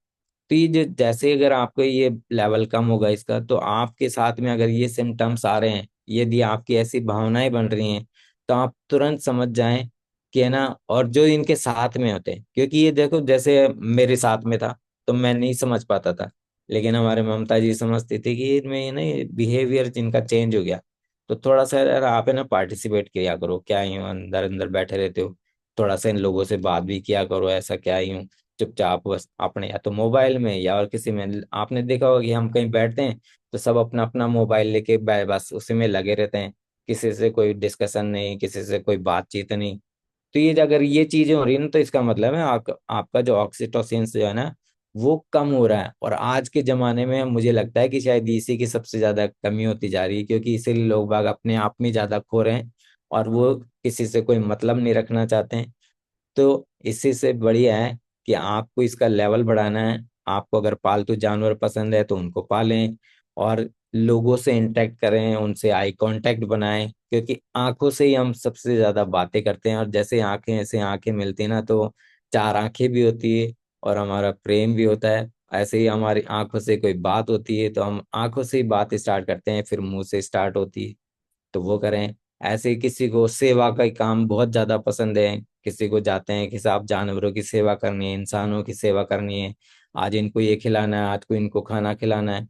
तो ये जो जैसे अगर आपको ये लेवल कम होगा इसका, तो आपके साथ में अगर ये सिम्टम्स आ रहे हैं, यदि आपकी ऐसी भावनाएं बन रही हैं, तो आप तुरंत समझ जाएं कि है ना। और जो इनके साथ में होते हैं, क्योंकि ये देखो जैसे मेरे साथ में था तो मैं नहीं समझ पाता था, लेकिन हमारे ममता जी समझती थी कि इनमें ये ना बिहेवियर जिनका चेंज हो गया। तो थोड़ा सा यार आप है ना पार्टिसिपेट किया करो, क्या यूं अंदर अंदर बैठे रहते हो, थोड़ा सा इन लोगों से बात भी किया करो, ऐसा क्या यूं चुपचाप बस अपने या तो मोबाइल में या और किसी में। आपने देखा होगा कि हम कहीं बैठते हैं तो सब अपना अपना मोबाइल लेके बस उसी में लगे रहते हैं, किसी से कोई डिस्कशन नहीं, किसी से कोई बातचीत नहीं। तो ये अगर ये चीजें हो रही है ना तो इसका मतलब है आपका जो ऑक्सीटोसिन जो है ना वो कम हो रहा है। और आज के जमाने में मुझे लगता है कि शायद इसी की सबसे ज्यादा कमी होती जा रही है, क्योंकि इसीलिए लोग बाग अपने आप में ज्यादा खो रहे हैं और वो किसी से कोई मतलब नहीं रखना चाहते हैं। तो इसी से बढ़िया है कि आपको इसका लेवल बढ़ाना है। आपको अगर पालतू जानवर पसंद है तो उनको पालें, और लोगों से इंटरेक्ट करें, उनसे आई कांटेक्ट बनाएं, क्योंकि आंखों से ही हम सबसे ज्यादा बातें करते हैं। और जैसे आंखें ऐसे आंखें मिलती हैं ना तो चार आंखें भी होती है और हमारा प्रेम भी होता है। ऐसे ही हमारी आंखों से कोई बात होती है तो हम आंखों से ही बात स्टार्ट करते हैं, फिर मुंह से स्टार्ट होती है तो वो करें। ऐसे ही किसी को सेवा का काम बहुत ज्यादा पसंद है, किसी को जाते हैं कि साहब जानवरों की सेवा करनी है, इंसानों की सेवा करनी है, आज इनको ये खिलाना है, आज को इनको खाना खिलाना है,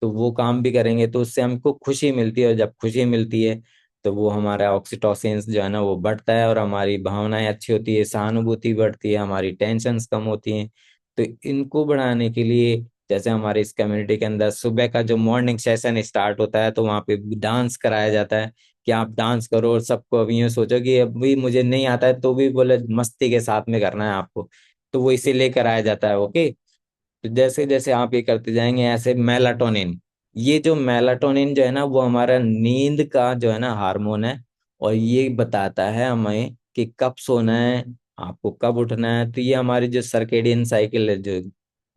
तो वो काम भी करेंगे तो उससे हमको खुशी मिलती है। और जब खुशी मिलती है तो वो हमारा ऑक्सीटोसिन जो है ना वो बढ़ता है, और हमारी भावनाएं अच्छी होती है, सहानुभूति बढ़ती है, हमारी टेंशन्स कम होती हैं। तो इनको बढ़ाने के लिए जैसे हमारे इस कम्युनिटी के अंदर सुबह का जो मॉर्निंग सेशन स्टार्ट होता है तो वहाँ पे डांस कराया जाता है कि आप डांस करो, और सबको अभी यूँ सोचो कि अभी मुझे नहीं आता है तो भी बोले मस्ती के साथ में करना है आपको, तो वो इसीलिए कराया जाता है। ओके, तो जैसे जैसे आप ये करते जाएंगे ऐसे मेलाटोनिन, ये जो मेलाटोनिन जो है ना वो हमारा नींद का जो है ना हार्मोन है, और ये बताता है हमें कि कब सोना है, आपको कब उठना है। तो ये हमारी जो सर्केडियन साइकिल है, जो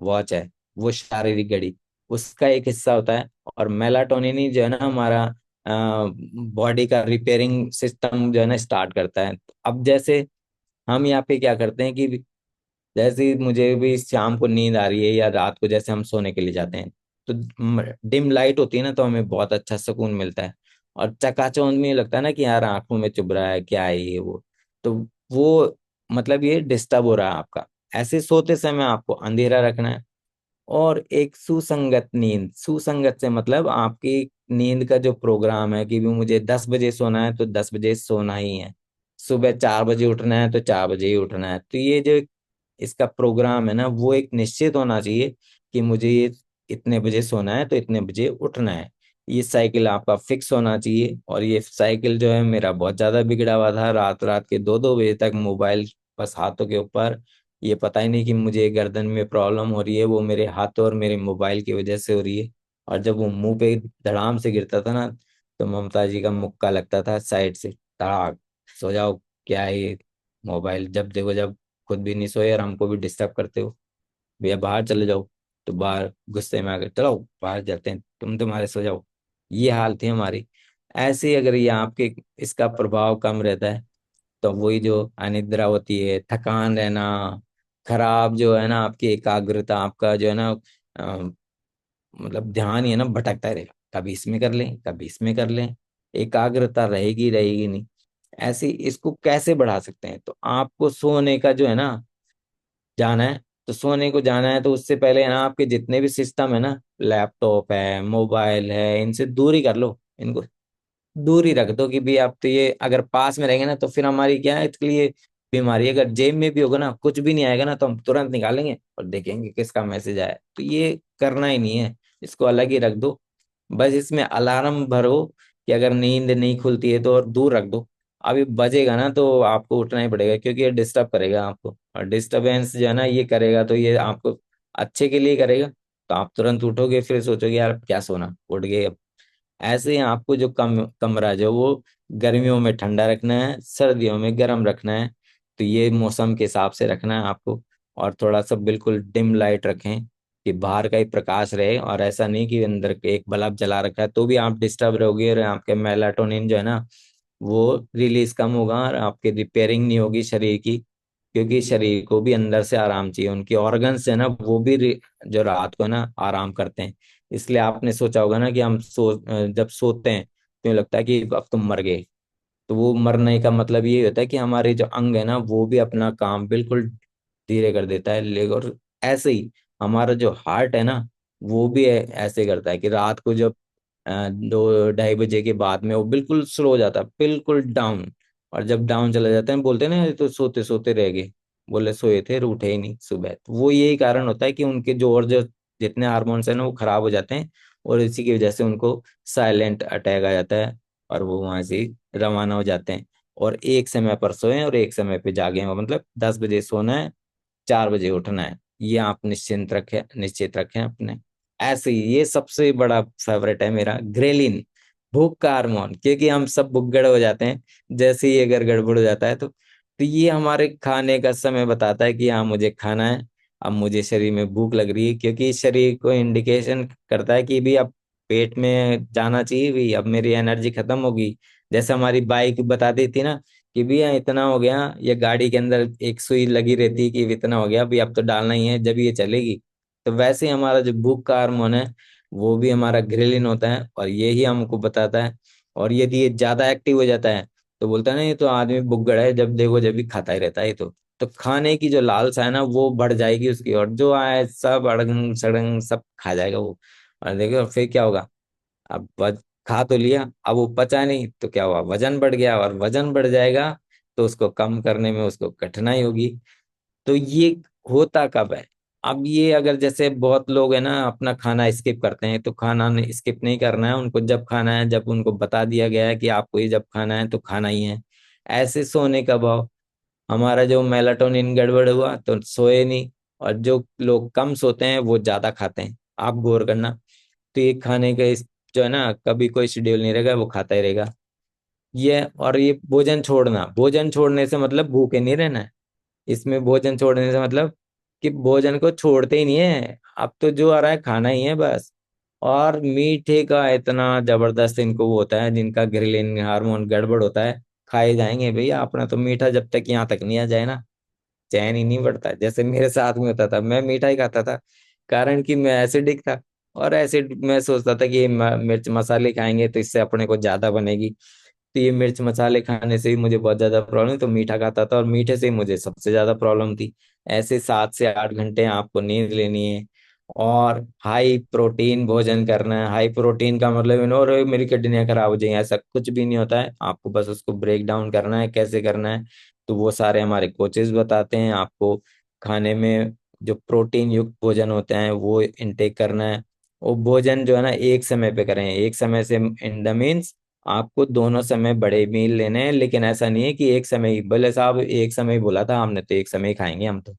वॉच है, वो शारीरिक घड़ी, उसका एक हिस्सा होता है। और मेलाटोनिन ही जो है ना हमारा बॉडी का रिपेयरिंग सिस्टम जो है ना स्टार्ट करता है। अब जैसे हम यहाँ पे क्या करते हैं कि जैसे ही मुझे भी शाम को नींद आ रही है या रात को जैसे हम सोने के लिए जाते हैं तो डिम लाइट होती है ना, तो हमें बहुत अच्छा सुकून मिलता है। और चकाचौंध में ये लगता है ना कि यार आंखों में चुभ रहा है, क्या है ये वो, तो वो मतलब ये डिस्टर्ब हो रहा है आपका। ऐसे सोते समय आपको अंधेरा रखना है। और एक सुसंगत नींद, सुसंगत से मतलब आपकी नींद का जो प्रोग्राम है कि भी मुझे 10 बजे सोना है तो 10 बजे सोना ही है, सुबह 4 बजे उठना है तो 4 बजे ही उठना है। तो ये जो इसका प्रोग्राम है ना वो एक निश्चित होना चाहिए कि मुझे ये इतने बजे सोना है तो इतने बजे उठना है। ये साइकिल आपका फिक्स होना चाहिए। और ये साइकिल जो है मेरा बहुत ज्यादा बिगड़ा हुआ था, रात रात के 2-2 बजे तक मोबाइल बस हाथों के ऊपर, ये पता ही नहीं कि मुझे गर्दन में प्रॉब्लम हो रही है, वो मेरे हाथों और मेरे मोबाइल की वजह से हो रही है। और जब वो मुंह पे धड़ाम से गिरता था ना तो ममता जी का मुक्का लगता था साइड से, धड़ाक, सो जाओ, क्या है ये मोबाइल जब देखो, जब खुद भी नहीं सोए और हमको भी डिस्टर्ब करते हो, भैया बाहर चले जाओ। तो बाहर गुस्से में आकर चलो बाहर जाते हैं, तुम्हारे सो जाओ, ये हाल थी हमारी। ऐसे ही अगर ये आपके इसका प्रभाव कम रहता है तो वही जो अनिद्रा होती है, थकान रहना, खराब जो है ना आपकी एकाग्रता, आपका जो है ना मतलब ध्यान ही है ना भटकता ही रहेगा, कभी इसमें कर लें कभी इसमें कर लें, एकाग्रता रहेगी रहेगी नहीं। ऐसे इसको कैसे बढ़ा सकते हैं, तो आपको सोने का जो है ना जाना है, तो सोने को जाना है तो उससे पहले है ना आपके जितने भी सिस्टम है ना, लैपटॉप है, मोबाइल है, इनसे दूरी कर लो, इनको दूर ही रख दो कि भी आप, तो ये अगर पास में रहेंगे ना तो फिर हमारी क्या है इसके लिए बीमारी, अगर जेब में भी होगा ना कुछ भी नहीं आएगा ना तो हम तुरंत निकालेंगे और देखेंगे किसका मैसेज आया, तो ये करना ही नहीं है, इसको अलग ही रख दो। बस इसमें अलार्म भरो कि अगर नींद नहीं खुलती है तो, और दूर रख दो। अभी बजेगा ना तो आपको उठना ही पड़ेगा क्योंकि ये डिस्टर्ब करेगा आपको, और डिस्टरबेंस जो है ना ये करेगा तो ये आपको अच्छे के लिए करेगा। तो आप तुरंत उठोगे, फिर सोचोगे यार क्या सोना, उठ गए। ऐसे ही आपको जो कमरा जो वो गर्मियों में ठंडा रखना है, सर्दियों में गर्म रखना है, तो ये मौसम के हिसाब से रखना है आपको। और थोड़ा सा बिल्कुल डिम लाइट रखें कि बाहर का ही प्रकाश रहे, और ऐसा नहीं कि अंदर के एक बल्ब जला रखा है तो भी आप डिस्टर्ब रहोगे, और आपके मेलाटोनिन जो है ना वो रिलीज कम होगा, और आपकी रिपेयरिंग नहीं होगी शरीर की, क्योंकि शरीर को भी अंदर से आराम चाहिए, उनके ऑर्गन्स है ना वो भी जो रात को है ना आराम करते हैं। इसलिए आपने सोचा होगा ना कि हम जब सोते हैं तो यूं लगता है कि अब तुम मर गए, तो वो मरने का मतलब ये होता है कि हमारे जो अंग है ना वो भी अपना काम बिल्कुल धीरे कर देता है ले। और ऐसे ही हमारा जो हार्ट है ना वो भी ऐसे करता है कि रात को जब 2-2:30 बजे के बाद में वो बिल्कुल स्लो हो जाता है, बिल्कुल डाउन। और जब डाउन चला जाता है बोलते हैं ना ये तो सोते सोते रह गए, बोले सोए थे और उठे ही नहीं सुबह, तो वो यही कारण होता है कि उनके जो और जो जितने हार्मोन्स हैं ना वो खराब हो जाते हैं, और इसी की वजह से उनको साइलेंट अटैक आ जाता है, और वो वहां से रवाना हो जाते हैं। और एक समय पर सोएं और एक समय पे जागें, मतलब 10 बजे सोना है, 4 बजे उठना है, ये आप निश्चित रखें अपने। ऐसे ही ये सबसे बड़ा फेवरेट है मेरा, ग्रेलिन, भूख का हार्मोन, क्योंकि हम सब भुगड़ हो जाते हैं जैसे ही अगर गड़बड़ हो जाता है तो ये हमारे खाने का समय बताता है कि हाँ मुझे खाना है, अब मुझे शरीर में भूख लग रही है, क्योंकि शरीर को इंडिकेशन करता है कि भी अब पेट में जाना चाहिए, भी अब मेरी एनर्जी खत्म होगी। जैसे हमारी बाइक बता देती ना कि भैया इतना हो गया, ये गाड़ी के अंदर एक सुई लगी रहती है कि इतना हो गया, अभी अब तो डालना ही है जब ये चलेगी। तो वैसे ही हमारा जो भूख का हार्मोन है वो भी हमारा ग्रेलिन होता है, और यही हमको बताता है। और यदि ये ज्यादा एक्टिव हो जाता है तो बोलता है ना, ये तो आदमी बुगड़ है, जब देखो जब भी खाता ही रहता है ये तो खाने की जो लालसा है ना वो बढ़ जाएगी उसकी, और जो आए सब अड़ंग सड़ंग सब खा जाएगा वो। और देखो फिर क्या होगा, अब खा तो लिया, अब वो पचा नहीं तो क्या हुआ, वजन बढ़ गया, और वजन बढ़ जाएगा तो उसको कम करने में उसको कठिनाई होगी। तो ये होता कब है, अब ये अगर जैसे बहुत लोग है ना अपना खाना स्किप करते हैं, तो खाना स्किप नहीं करना है उनको, जब खाना है, जब उनको बता दिया गया है कि आपको ये जब खाना है तो खाना ही है। ऐसे सोने का भाव, हमारा जो मेलाटोनिन गड़बड़ हुआ तो सोए नहीं, और जो लोग कम सोते हैं वो ज्यादा खाते हैं, आप गौर करना। तो ये खाने का जो है ना कभी कोई शेड्यूल नहीं रहेगा, वो खाता ही रहेगा ये। और ये भोजन छोड़ना, भोजन छोड़ने से मतलब भूखे नहीं रहना है, इसमें भोजन छोड़ने से मतलब कि भोजन को छोड़ते ही नहीं है, अब तो जो आ रहा है खाना ही है बस। और मीठे का इतना जबरदस्त इनको वो होता है, जिनका ग्रिलिन हार्मोन गड़बड़ होता है, खाए जाएंगे भैया, अपना तो मीठा जब तक यहाँ तक नहीं आ जाए ना चैन ही नहीं पड़ता। जैसे मेरे साथ में होता था, मैं मीठा ही खाता था, कारण कि मैं एसिडिक था, और एसिड मैं सोचता था कि ये मिर्च मसाले खाएंगे तो इससे अपने को ज्यादा बनेगी। तो ये मिर्च मसाले खाने से भी मुझे बहुत ज्यादा प्रॉब्लम, तो मीठा खाता था, और मीठे से ही मुझे सबसे ज्यादा प्रॉब्लम थी। ऐसे 7 से 8 घंटे आपको नींद लेनी है, और हाई प्रोटीन भोजन करना है। हाई प्रोटीन का मतलब और मेरी किडनियां खराब हो जाएंगी, ऐसा कुछ भी नहीं होता है, आपको बस उसको ब्रेक डाउन करना है, कैसे करना है तो वो सारे हमारे कोचेस बताते हैं आपको। खाने में जो प्रोटीन युक्त भोजन होते हैं वो इनटेक करना है। वो भोजन जो है ना एक समय पे करें, एक समय से इन द मीन्स आपको दोनों समय बड़े मील लेने हैं, लेकिन ऐसा नहीं है कि एक समय ही, भले साहब एक समय ही बोला था हमने तो एक समय ही खाएंगे हम तो,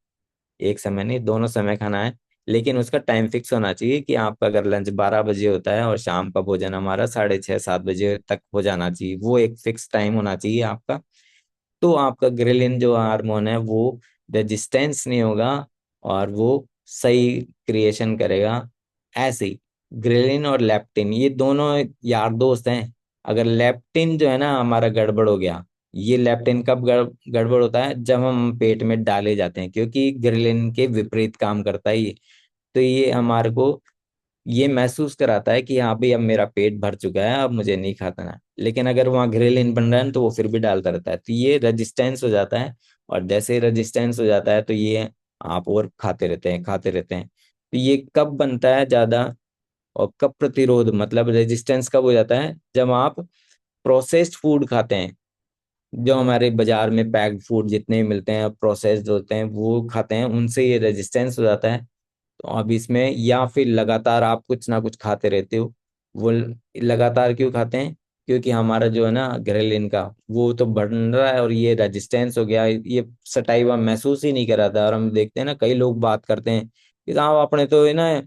एक समय नहीं दोनों समय खाना है। लेकिन उसका टाइम फिक्स होना चाहिए कि आपका अगर लंच 12 बजे होता है और शाम का भोजन हमारा 6:30 7 बजे तक हो जाना चाहिए, वो एक फिक्स टाइम होना चाहिए आपका। तो आपका ग्रेलिन जो हार्मोन है वो रेजिस्टेंस नहीं होगा, और वो सही क्रिएशन करेगा। ऐसे ही ग्रेलिन और लेप्टिन ये दोनों यार दोस्त हैं। अगर लेप्टिन जो है ना हमारा गड़बड़ हो गया, ये लेप्टिन कब गड़बड़ होता है, जब हम पेट में डाले जाते हैं, क्योंकि ग्रेलिन के विपरीत काम करता है ये। तो ये हमारे को ये महसूस कराता है कि हाँ भाई अब मेरा पेट भर चुका है, अब मुझे नहीं खाता ना, लेकिन अगर वहाँ ग्रेलिन बन रहा है तो वो फिर भी डालता रहता है, तो ये रेजिस्टेंस हो जाता है। और जैसे ही रेजिस्टेंस हो जाता है तो ये आप और खाते रहते हैं, खाते रहते हैं। तो ये कब बनता है ज्यादा, और कब प्रतिरोध मतलब रेजिस्टेंस कब हो जाता है, जब आप प्रोसेस्ड फूड खाते हैं, जो हमारे बाजार में पैक्ड फूड जितने भी मिलते हैं प्रोसेस्ड होते हैं वो खाते हैं, उनसे ये रेजिस्टेंस हो जाता है। तो अब इसमें या फिर लगातार आप कुछ ना कुछ खाते रहते हो, वो लगातार क्यों खाते हैं, क्योंकि हमारा जो है ना ग्रेलिन का वो तो बढ़ रहा है, और ये रेजिस्टेंस हो गया, ये सटाइवा महसूस ही नहीं कराता। और हम देखते हैं ना कई लोग बात करते हैं कि साहब अपने तो है ना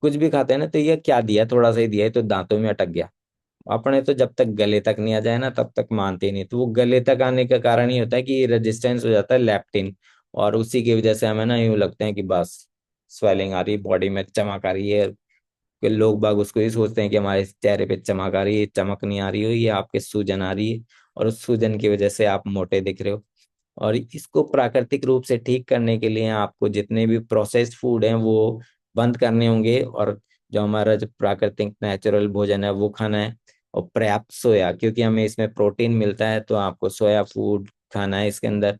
कुछ भी खाते हैं ना तो ये क्या दिया, थोड़ा सा ही दिया है तो दांतों में अटक गया। अपने तो जब तक गले तक नहीं आ जाए ना तब तक मानते ही नहीं, तो वो गले तक आने का कारण ही होता है कि रेजिस्टेंस हो जाता है लैप्टिन, और उसी की वजह से हमें ना यूं लगते हैं कि बस स्वेलिंग आ रही, बॉडी में चमक आ रही है। कि लोग बाग उसको ये सोचते हैं कि हमारे चेहरे पे चमक आ रही है, चमक नहीं आ रही हो, ये आपके सूजन आ रही है, और उस सूजन की वजह से आप मोटे दिख रहे हो। और इसको प्राकृतिक रूप से ठीक करने के लिए आपको जितने भी प्रोसेस्ड फूड हैं वो बंद करने होंगे, और जो हमारा जो प्राकृतिक नेचुरल भोजन है वो खाना है। और पर्याप्त सोया, क्योंकि हमें इसमें प्रोटीन मिलता है तो आपको सोया फूड खाना है इसके अंदर।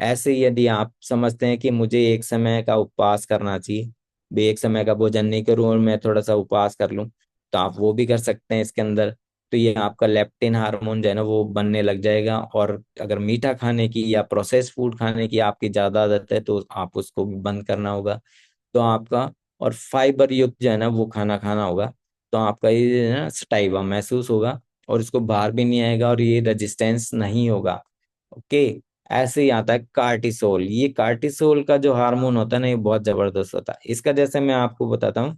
ऐसे ही यदि आप समझते हैं कि मुझे एक समय का उपवास करना चाहिए, भी एक समय का भोजन नहीं करूं और मैं थोड़ा सा उपवास कर लूं, तो आप वो भी कर सकते हैं इसके अंदर। तो ये आपका लेप्टिन हार्मोन जो है ना वो बनने लग जाएगा। और अगर मीठा खाने की या प्रोसेस्ड फूड खाने की आपकी ज्यादा आदत है तो आप उसको भी बंद करना होगा। तो आपका और फाइबर युक्त जो है ना वो खाना खाना होगा, तो आपका ये जो है ना स्टाइवा महसूस होगा, और इसको बाहर भी नहीं आएगा, और ये रेजिस्टेंस नहीं होगा। ओके। ऐसे ही आता है कार्टिसोल, ये कार्टिसोल का जो हार्मोन होता है ना ये बहुत जबरदस्त होता है। इसका जैसे मैं आपको बताता हूँ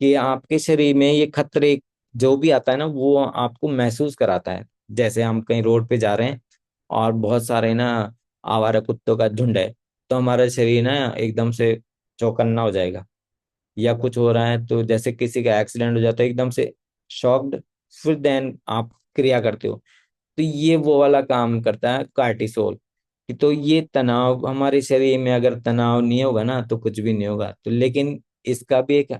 कि आपके शरीर में ये खतरे जो भी आता है ना वो आपको महसूस कराता है। जैसे हम कहीं रोड पे जा रहे हैं और बहुत सारे ना आवारा कुत्तों का झुंड है, तो हमारा शरीर ना एकदम से चौकन्ना हो जाएगा। या कुछ हो रहा है तो जैसे किसी का एक्सीडेंट हो जाता है एकदम से शॉक्ड, फिर देन आप क्रिया करते हो। तो ये वो वाला काम करता है कार्टिसोल। कि तो ये तनाव हमारे शरीर में, अगर तनाव नहीं होगा ना तो कुछ भी नहीं होगा। तो लेकिन इसका भी एक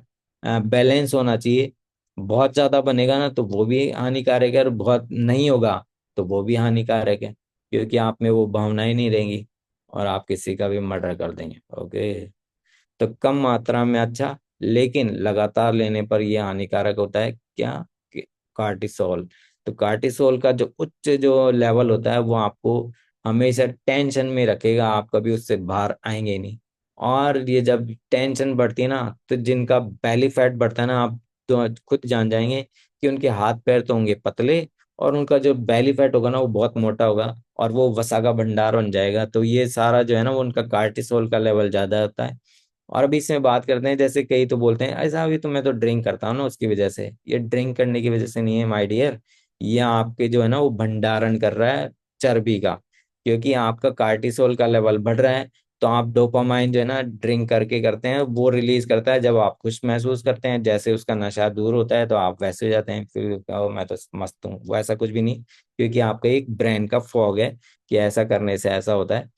बैलेंस होना चाहिए। बहुत ज्यादा बनेगा ना तो वो भी हानिकारक है, और बहुत नहीं होगा तो वो भी हानिकारक है, क्योंकि आप में वो भावनाएं नहीं रहेंगी और आप किसी का भी मर्डर कर देंगे। ओके। तो कम मात्रा में अच्छा, लेकिन लगातार लेने पर यह हानिकारक होता है क्या, कि कार्टिसोल। तो कार्टिसोल का जो उच्च जो लेवल होता है वो आपको हमेशा टेंशन में रखेगा, आप कभी उससे बाहर आएंगे ही नहीं। और ये जब टेंशन बढ़ती है ना, तो जिनका बैली फैट बढ़ता है ना, आप तो खुद जान जाएंगे कि उनके हाथ पैर तो होंगे पतले, और उनका जो बैली फैट होगा ना वो बहुत मोटा होगा, और वो वसा का भंडार बन जाएगा। तो ये सारा जो है ना वो उनका कार्टिसोल का लेवल ज्यादा होता है। और अभी इसमें बात करते हैं, जैसे कई तो बोलते हैं ऐसा, अभी तो मैं तो ड्रिंक करता हूँ ना उसकी वजह से। ये ड्रिंक करने की वजह से नहीं है माय डियर, ये आपके जो है ना वो भंडारण कर रहा है चर्बी का, क्योंकि आपका कार्टिसोल का लेवल बढ़ रहा है। तो आप डोपामाइन जो है ना ड्रिंक करके करते हैं, वो रिलीज करता है जब आप खुश महसूस करते हैं, जैसे उसका नशा दूर होता है तो आप वैसे हो जाते हैं, फिर कहो मैं तो मस्त हूँ। वो ऐसा कुछ भी नहीं, क्योंकि आपका एक ब्रेन का फॉग है कि ऐसा करने से ऐसा होता है।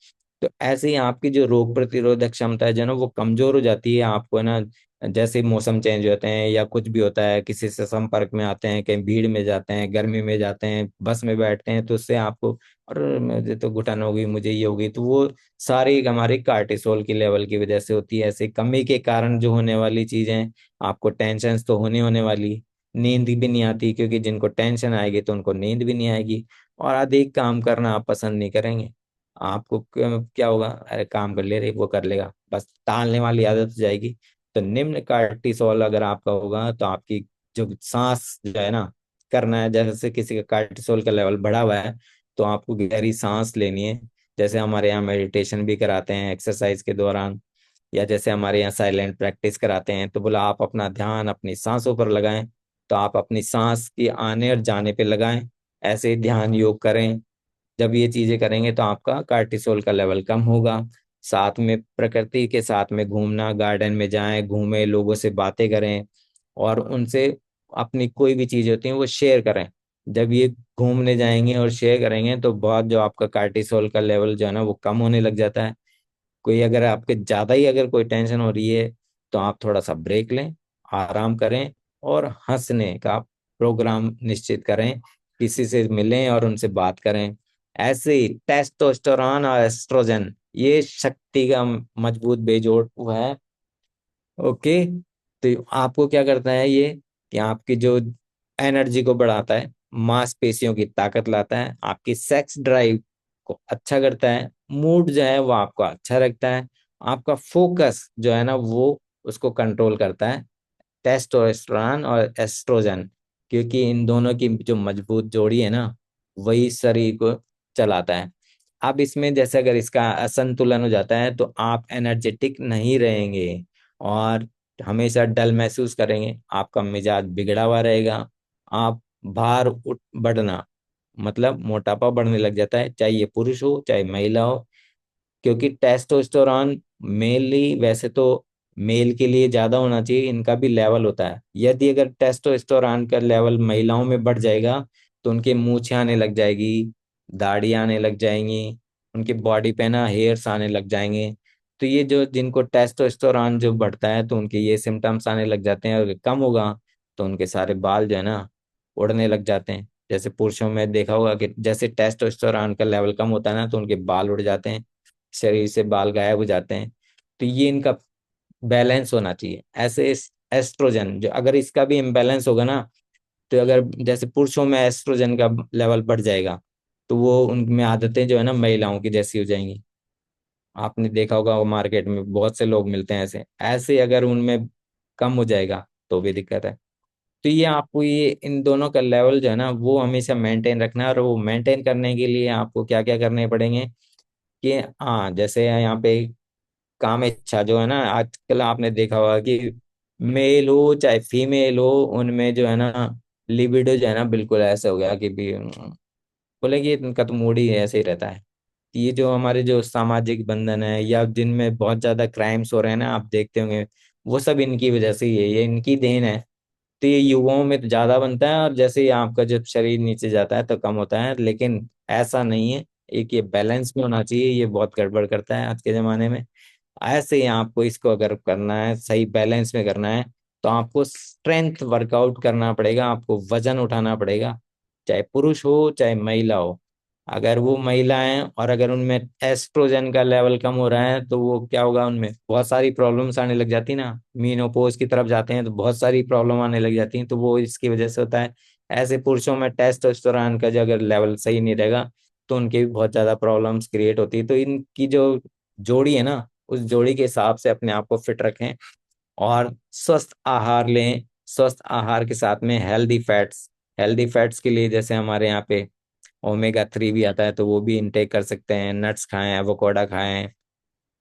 तो ऐसे ही आपकी जो रोग प्रतिरोधक क्षमता है जो है ना वो कमजोर हो जाती है। आपको है ना, जैसे मौसम चेंज होते हैं या कुछ भी होता है, किसी से संपर्क में आते हैं, कहीं भीड़ में जाते हैं, गर्मी में जाते हैं, बस में बैठते हैं, तो उससे आपको, और मुझे तो घुटन होगी, मुझे ये होगी, तो वो सारी हमारी कार्टिसोल की लेवल की वजह से होती है। ऐसे कमी के कारण जो होने वाली चीजें, आपको टेंशन तो होने वाली, नींद भी नहीं आती, क्योंकि जिनको टेंशन आएगी तो उनको नींद भी नहीं आएगी, और अधिक काम करना आप पसंद नहीं करेंगे। आपको क्या होगा, अरे काम कर ले रहे वो कर लेगा, बस टालने वाली आदत हो जाएगी। तो निम्न कार्टिसोल अगर आपका होगा तो आपकी जो सांस जो है ना करना है, जैसे किसी का कार्टिसोल का लेवल बढ़ा हुआ है तो आपको गहरी सांस लेनी है। जैसे हमारे यहाँ मेडिटेशन भी कराते हैं एक्सरसाइज के दौरान, या जैसे हमारे यहाँ साइलेंट प्रैक्टिस कराते हैं, तो बोला आप अपना ध्यान अपनी सांसों पर लगाएं। तो आप अपनी सांस की आने और जाने पे लगाएं, ऐसे ध्यान योग करें। जब ये चीजें करेंगे तो आपका कार्टिसोल का लेवल कम होगा। साथ में प्रकृति के साथ में घूमना, गार्डन में जाएं, घूमें, लोगों से बातें करें, और उनसे अपनी कोई भी चीज होती है वो शेयर करें। जब ये घूमने जाएंगे और शेयर करेंगे तो बहुत जो आपका कार्टिसोल का लेवल जो है ना वो कम होने लग जाता है। कोई अगर आपके ज्यादा ही अगर कोई टेंशन हो रही है तो आप थोड़ा सा ब्रेक लें, आराम करें, और हंसने का प्रोग्राम निश्चित करें, किसी से मिलें और उनसे बात करें। ऐसे ही टेस्टोस्टेरोन और एस्ट्रोजन ये शक्ति का मजबूत बेजोड़ वो है। ओके। तो आपको क्या करता है ये, कि आपकी जो एनर्जी को बढ़ाता है, मांसपेशियों की ताकत लाता है, आपकी सेक्स ड्राइव को अच्छा करता है, मूड जो है वो आपका अच्छा रखता है, आपका फोकस जो है ना वो उसको कंट्रोल करता है, टेस्टोस्टेरोन और एस्ट्रोजन, क्योंकि इन दोनों की जो मजबूत जोड़ी है ना वही शरीर को चलाता है। अब इसमें जैसे अगर इसका असंतुलन हो जाता है तो आप एनर्जेटिक नहीं रहेंगे, और हमेशा डल महसूस करेंगे, आपका मिजाज बिगड़ा हुआ रहेगा, आप भार उठ बढ़ना, मतलब मोटापा बढ़ने लग जाता है, चाहे ये पुरुष हो चाहे महिला हो। क्योंकि टेस्टोस्टेरोन मेनली वैसे तो मेल के लिए ज्यादा होना चाहिए, इनका भी लेवल होता है। यदि अगर टेस्टोस्टेरोन का लेवल महिलाओं में बढ़ जाएगा तो उनके मूछें आने लग जाएगी, दाढ़ी आने लग जाएंगी, उनकी बॉडी पे ना हेयर्स आने लग जाएंगे। तो ये जो जिनको टेस्टोस्टेरोन जो बढ़ता है तो उनके ये सिम्टम्स आने लग जाते हैं, और कम होगा तो उनके सारे बाल जो है ना उड़ने लग जाते हैं। जैसे पुरुषों में देखा होगा कि जैसे टेस्टोस्टेरोन का लेवल कम होता है ना तो उनके बाल उड़ जाते हैं, शरीर से बाल गायब हो जाते हैं। तो ये इनका बैलेंस होना चाहिए। ऐसे एस्ट्रोजन जो अगर इसका भी इम्बैलेंस होगा ना, तो अगर जैसे पुरुषों में एस्ट्रोजन का लेवल बढ़ जाएगा तो वो उनमें आदतें जो है ना महिलाओं की जैसी हो जाएंगी। आपने देखा होगा वो मार्केट में बहुत से लोग मिलते हैं ऐसे ऐसे, अगर उनमें कम हो जाएगा तो भी दिक्कत है। तो ये आपको ये इन दोनों का लेवल जो है ना वो हमेशा मेंटेन रखना है, और वो मेंटेन करने के लिए आपको क्या क्या करने पड़ेंगे, कि हाँ जैसे यहाँ पे काम इच्छा जो है ना, आजकल आपने देखा होगा कि मेल हो चाहे फीमेल हो, उनमें जो है ना लिबिडो जो है ना बिल्कुल ऐसे हो गया कि भी बोले कि इनका तो मूड ही ऐसे ही रहता है। ये जो हमारे जो सामाजिक बंधन है या जिनमें बहुत ज्यादा क्राइम्स हो रहे हैं ना, आप देखते होंगे, वो सब इनकी वजह से ही है, ये इनकी देन है। तो ये युवाओं में तो ज्यादा बनता है, और जैसे ही आपका जब शरीर नीचे जाता है तो कम होता है, लेकिन ऐसा नहीं है। एक ये बैलेंस में होना चाहिए, ये बहुत गड़बड़ करता है आज के जमाने में। ऐसे ही आपको इसको अगर करना है, सही बैलेंस में करना है, तो आपको स्ट्रेंथ वर्कआउट करना पड़ेगा, आपको वजन उठाना पड़ेगा, चाहे पुरुष हो चाहे महिला हो। अगर वो महिला हैं और अगर उनमें एस्ट्रोजन का लेवल कम हो रहा है, तो वो क्या होगा, उनमें बहुत सारी प्रॉब्लम्स आने लग जाती ना, मीनोपॉज की तरफ जाते हैं तो बहुत सारी प्रॉब्लम आने लग जाती हैं, तो वो इसकी वजह से होता है। ऐसे पुरुषों में टेस्टोस्टेरोन का जो अगर लेवल सही नहीं रहेगा, तो उनके भी बहुत ज्यादा प्रॉब्लम्स क्रिएट होती है। तो इनकी जो जोड़ी है ना, उस जोड़ी के हिसाब से अपने आप को फिट रखें और स्वस्थ आहार लें। स्वस्थ आहार के साथ में हेल्दी फैट्स के लिए जैसे हमारे यहाँ पे ओमेगा 3 भी आता है, तो वो भी इनटेक कर सकते हैं। नट्स खाएं, एवोकाडो खाएं,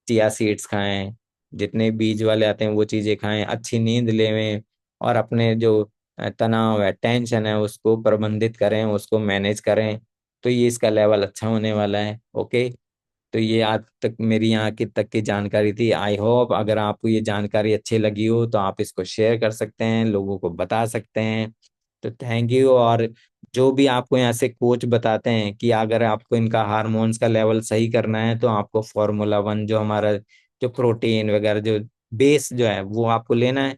चिया सीड्स खाएं, जितने बीज वाले आते हैं वो चीजें खाएं, अच्छी नींद लेवें, और अपने जो तनाव है, टेंशन है, उसको प्रबंधित करें, उसको मैनेज करें। तो ये इसका लेवल अच्छा होने वाला है। ओके। तो ये आज तक मेरी यहाँ की तक की जानकारी थी। आई होप अगर आपको ये जानकारी अच्छी लगी हो तो आप इसको शेयर कर सकते हैं, लोगों को बता सकते हैं। तो थैंक यू। और जो भी आपको यहाँ से कोच बताते हैं कि अगर आपको इनका हार्मोन्स का लेवल सही करना है, तो आपको Formula 1 जो हमारा जो प्रोटीन वगैरह जो बेस जो है वो आपको लेना है।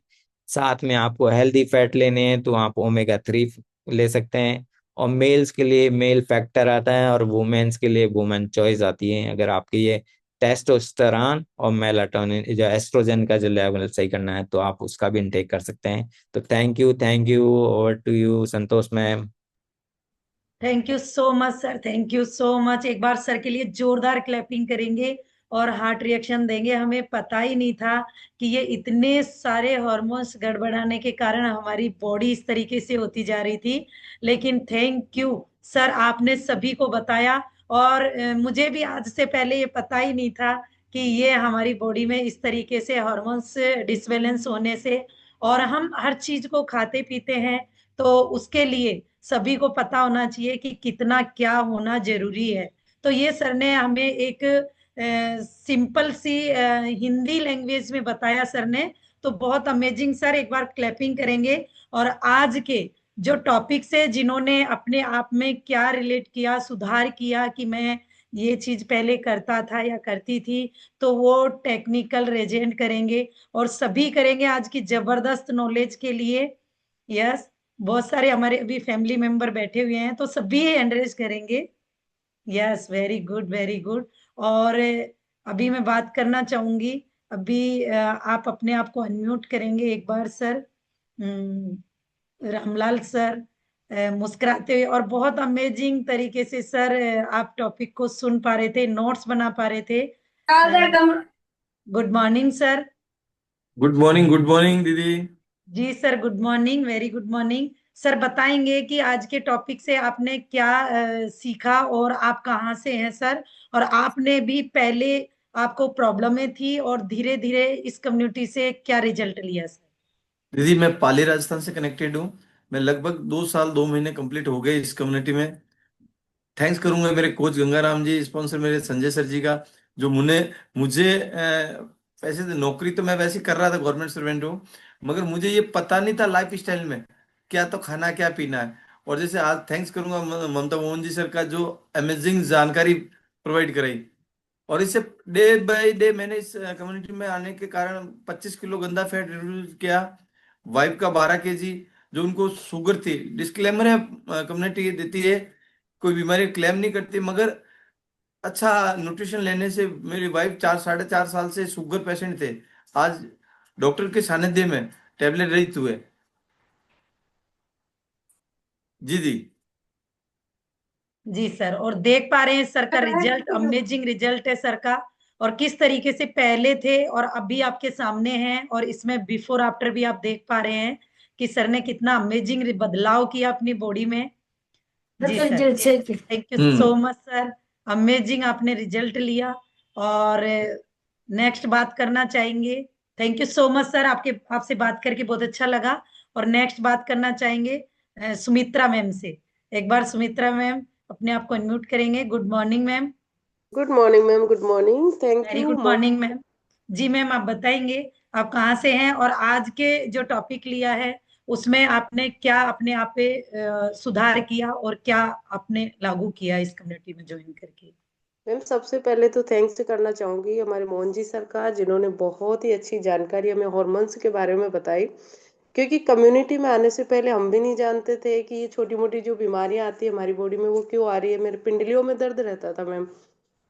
साथ में आपको हेल्दी फैट लेने हैं, तो आप ओमेगा 3 ले सकते हैं। और मेल्स के लिए मेल फैक्टर आता है, और वुमेन्स के लिए वुमेन चॉइस आती है। अगर आपके ये टेस्टोस्टेरॉन और मेलाटोनिन जो एस्ट्रोजन का जो लेवल सही करना है, तो आप उसका भी इनटेक कर सकते हैं। तो thank you, over to you Santosh ma'am. Thank you so much sir, thank you so much. एक बार सर के लिए जोरदार क्लैपिंग करेंगे और हार्ट रिएक्शन देंगे। हमें पता ही नहीं था कि ये इतने सारे हार्मोन्स गड़बड़ाने के कारण हमारी बॉडी इस तरीके से होती जा रही थी। लेकिन थैंक यू सर, आपने सभी को बताया। और मुझे भी आज से पहले ये पता ही नहीं था कि ये हमारी बॉडी में इस तरीके से हार्मोन्स डिसबैलेंस होने से, और हम हर चीज को खाते पीते हैं, तो उसके लिए सभी को पता होना चाहिए कि कितना क्या होना जरूरी है। तो ये सर ने हमें एक सिंपल सी हिंदी लैंग्वेज में बताया सर ने। तो बहुत अमेजिंग सर, एक बार क्लैपिंग करेंगे। और आज के जो टॉपिक से जिन्होंने अपने आप में क्या रिलेट किया, सुधार किया कि मैं ये चीज पहले करता था या करती थी, तो वो टेक्निकल रेजेंट करेंगे और सभी करेंगे आज की जबरदस्त नॉलेज के लिए। यस, बहुत सारे हमारे अभी फैमिली मेंबर बैठे हुए हैं, तो सभी एनकरेज करेंगे। Yes, very good, very good. और अभी मैं बात करना चाहूंगी। अभी आप अपने आप को अनम्यूट करेंगे एक बार सर। रामलाल सर, मुस्कुराते हुए और बहुत अमेजिंग तरीके से सर आप टॉपिक को सुन पा रहे थे, नोट्स बना पा रहे थे। Good morning sir. Good morning दीदी। जी sir, good morning, very good morning. Sir बताएंगे कि आज के टॉपिक से आपने क्या सीखा और आप कहाँ से हैं सर, और आपने भी पहले आपको प्रॉब्लमें थी और धीरे धीरे इस कम्युनिटी से क्या रिजल्ट लिया सर। दीदी मैं पाली राजस्थान से कनेक्टेड हूँ। मैं लगभग 2 साल 2 महीने कंप्लीट हो गए इस कम्युनिटी में। थैंक्स करूंगा मेरे कोच गंगाराम जी, स्पॉन्सर मेरे संजय सर जी का, जो मुझे मुझे वैसे तो नौकरी तो मैं वैसे ही कर रहा था, गवर्नमेंट सर्वेंट हूँ, मगर मुझे ये पता नहीं था लाइफ स्टाइल में क्या तो खाना है, क्या पीना है। और जैसे आज थैंक्स करूंगा ममता मोहन जी सर का, जो अमेजिंग जानकारी प्रोवाइड कराई। और इससे डे बाय डे मैंने इस कम्युनिटी में आने के कारण 25 किलो गंदा फैट रिड्यूस किया। वाइफ का 12 kg, जो उनको शुगर थी, डिस्क्लेमर है कम्युनिटी ये देती है, कोई बीमारी क्लेम नहीं करती, मगर अच्छा न्यूट्रिशन लेने से मेरी वाइफ 4 साढ़े 4 साल से शुगर पेशेंट थे, आज डॉक्टर के सानिध्य में टेबलेट रहित हुए। जी जी। जी सर, और देख पा रहे हैं सर का रिजल्ट, अमेजिंग रिजल्ट है सर का। और किस तरीके से पहले थे और अभी आपके सामने हैं, और इसमें बिफोर आफ्टर भी आप देख पा रहे हैं कि सर ने कितना अमेजिंग बदलाव किया अपनी बॉडी में। जी sir, thank you so hmm. Much sir. Amazing आपने रिजल्ट लिया। और नेक्स्ट बात करना चाहेंगे। Thank you so much sir, आपके आपसे बात करके बहुत अच्छा लगा। और नेक्स्ट बात करना चाहेंगे सुमित्रा मैम से। एक बार सुमित्रा मैम अपने आप को अनम्यूट करेंगे। Good morning ma'am. Good morning ma'am, good morning, thank very you. Good morning ma'am. जी मैम, आप बताएंगे आप कहाँ से हैं और आज के जो टॉपिक लिया है उसमें आपने क्या अपने आप पे सुधार किया और क्या आपने लागू किया इस कम्युनिटी में ज्वाइन करके। मैम सबसे पहले तो थैंक्स करना चाहूंगी हमारे मोहन जी सर का, जिन्होंने बहुत ही अच्छी जानकारी हमें हॉर्मोन्स के बारे में बताई। क्योंकि कम्युनिटी में आने से पहले हम भी नहीं जानते थे कि ये छोटी मोटी जो बीमारियां आती है हमारी बॉडी में वो क्यों आ रही है। मेरे पिंडलियों में दर्द रहता था मैम,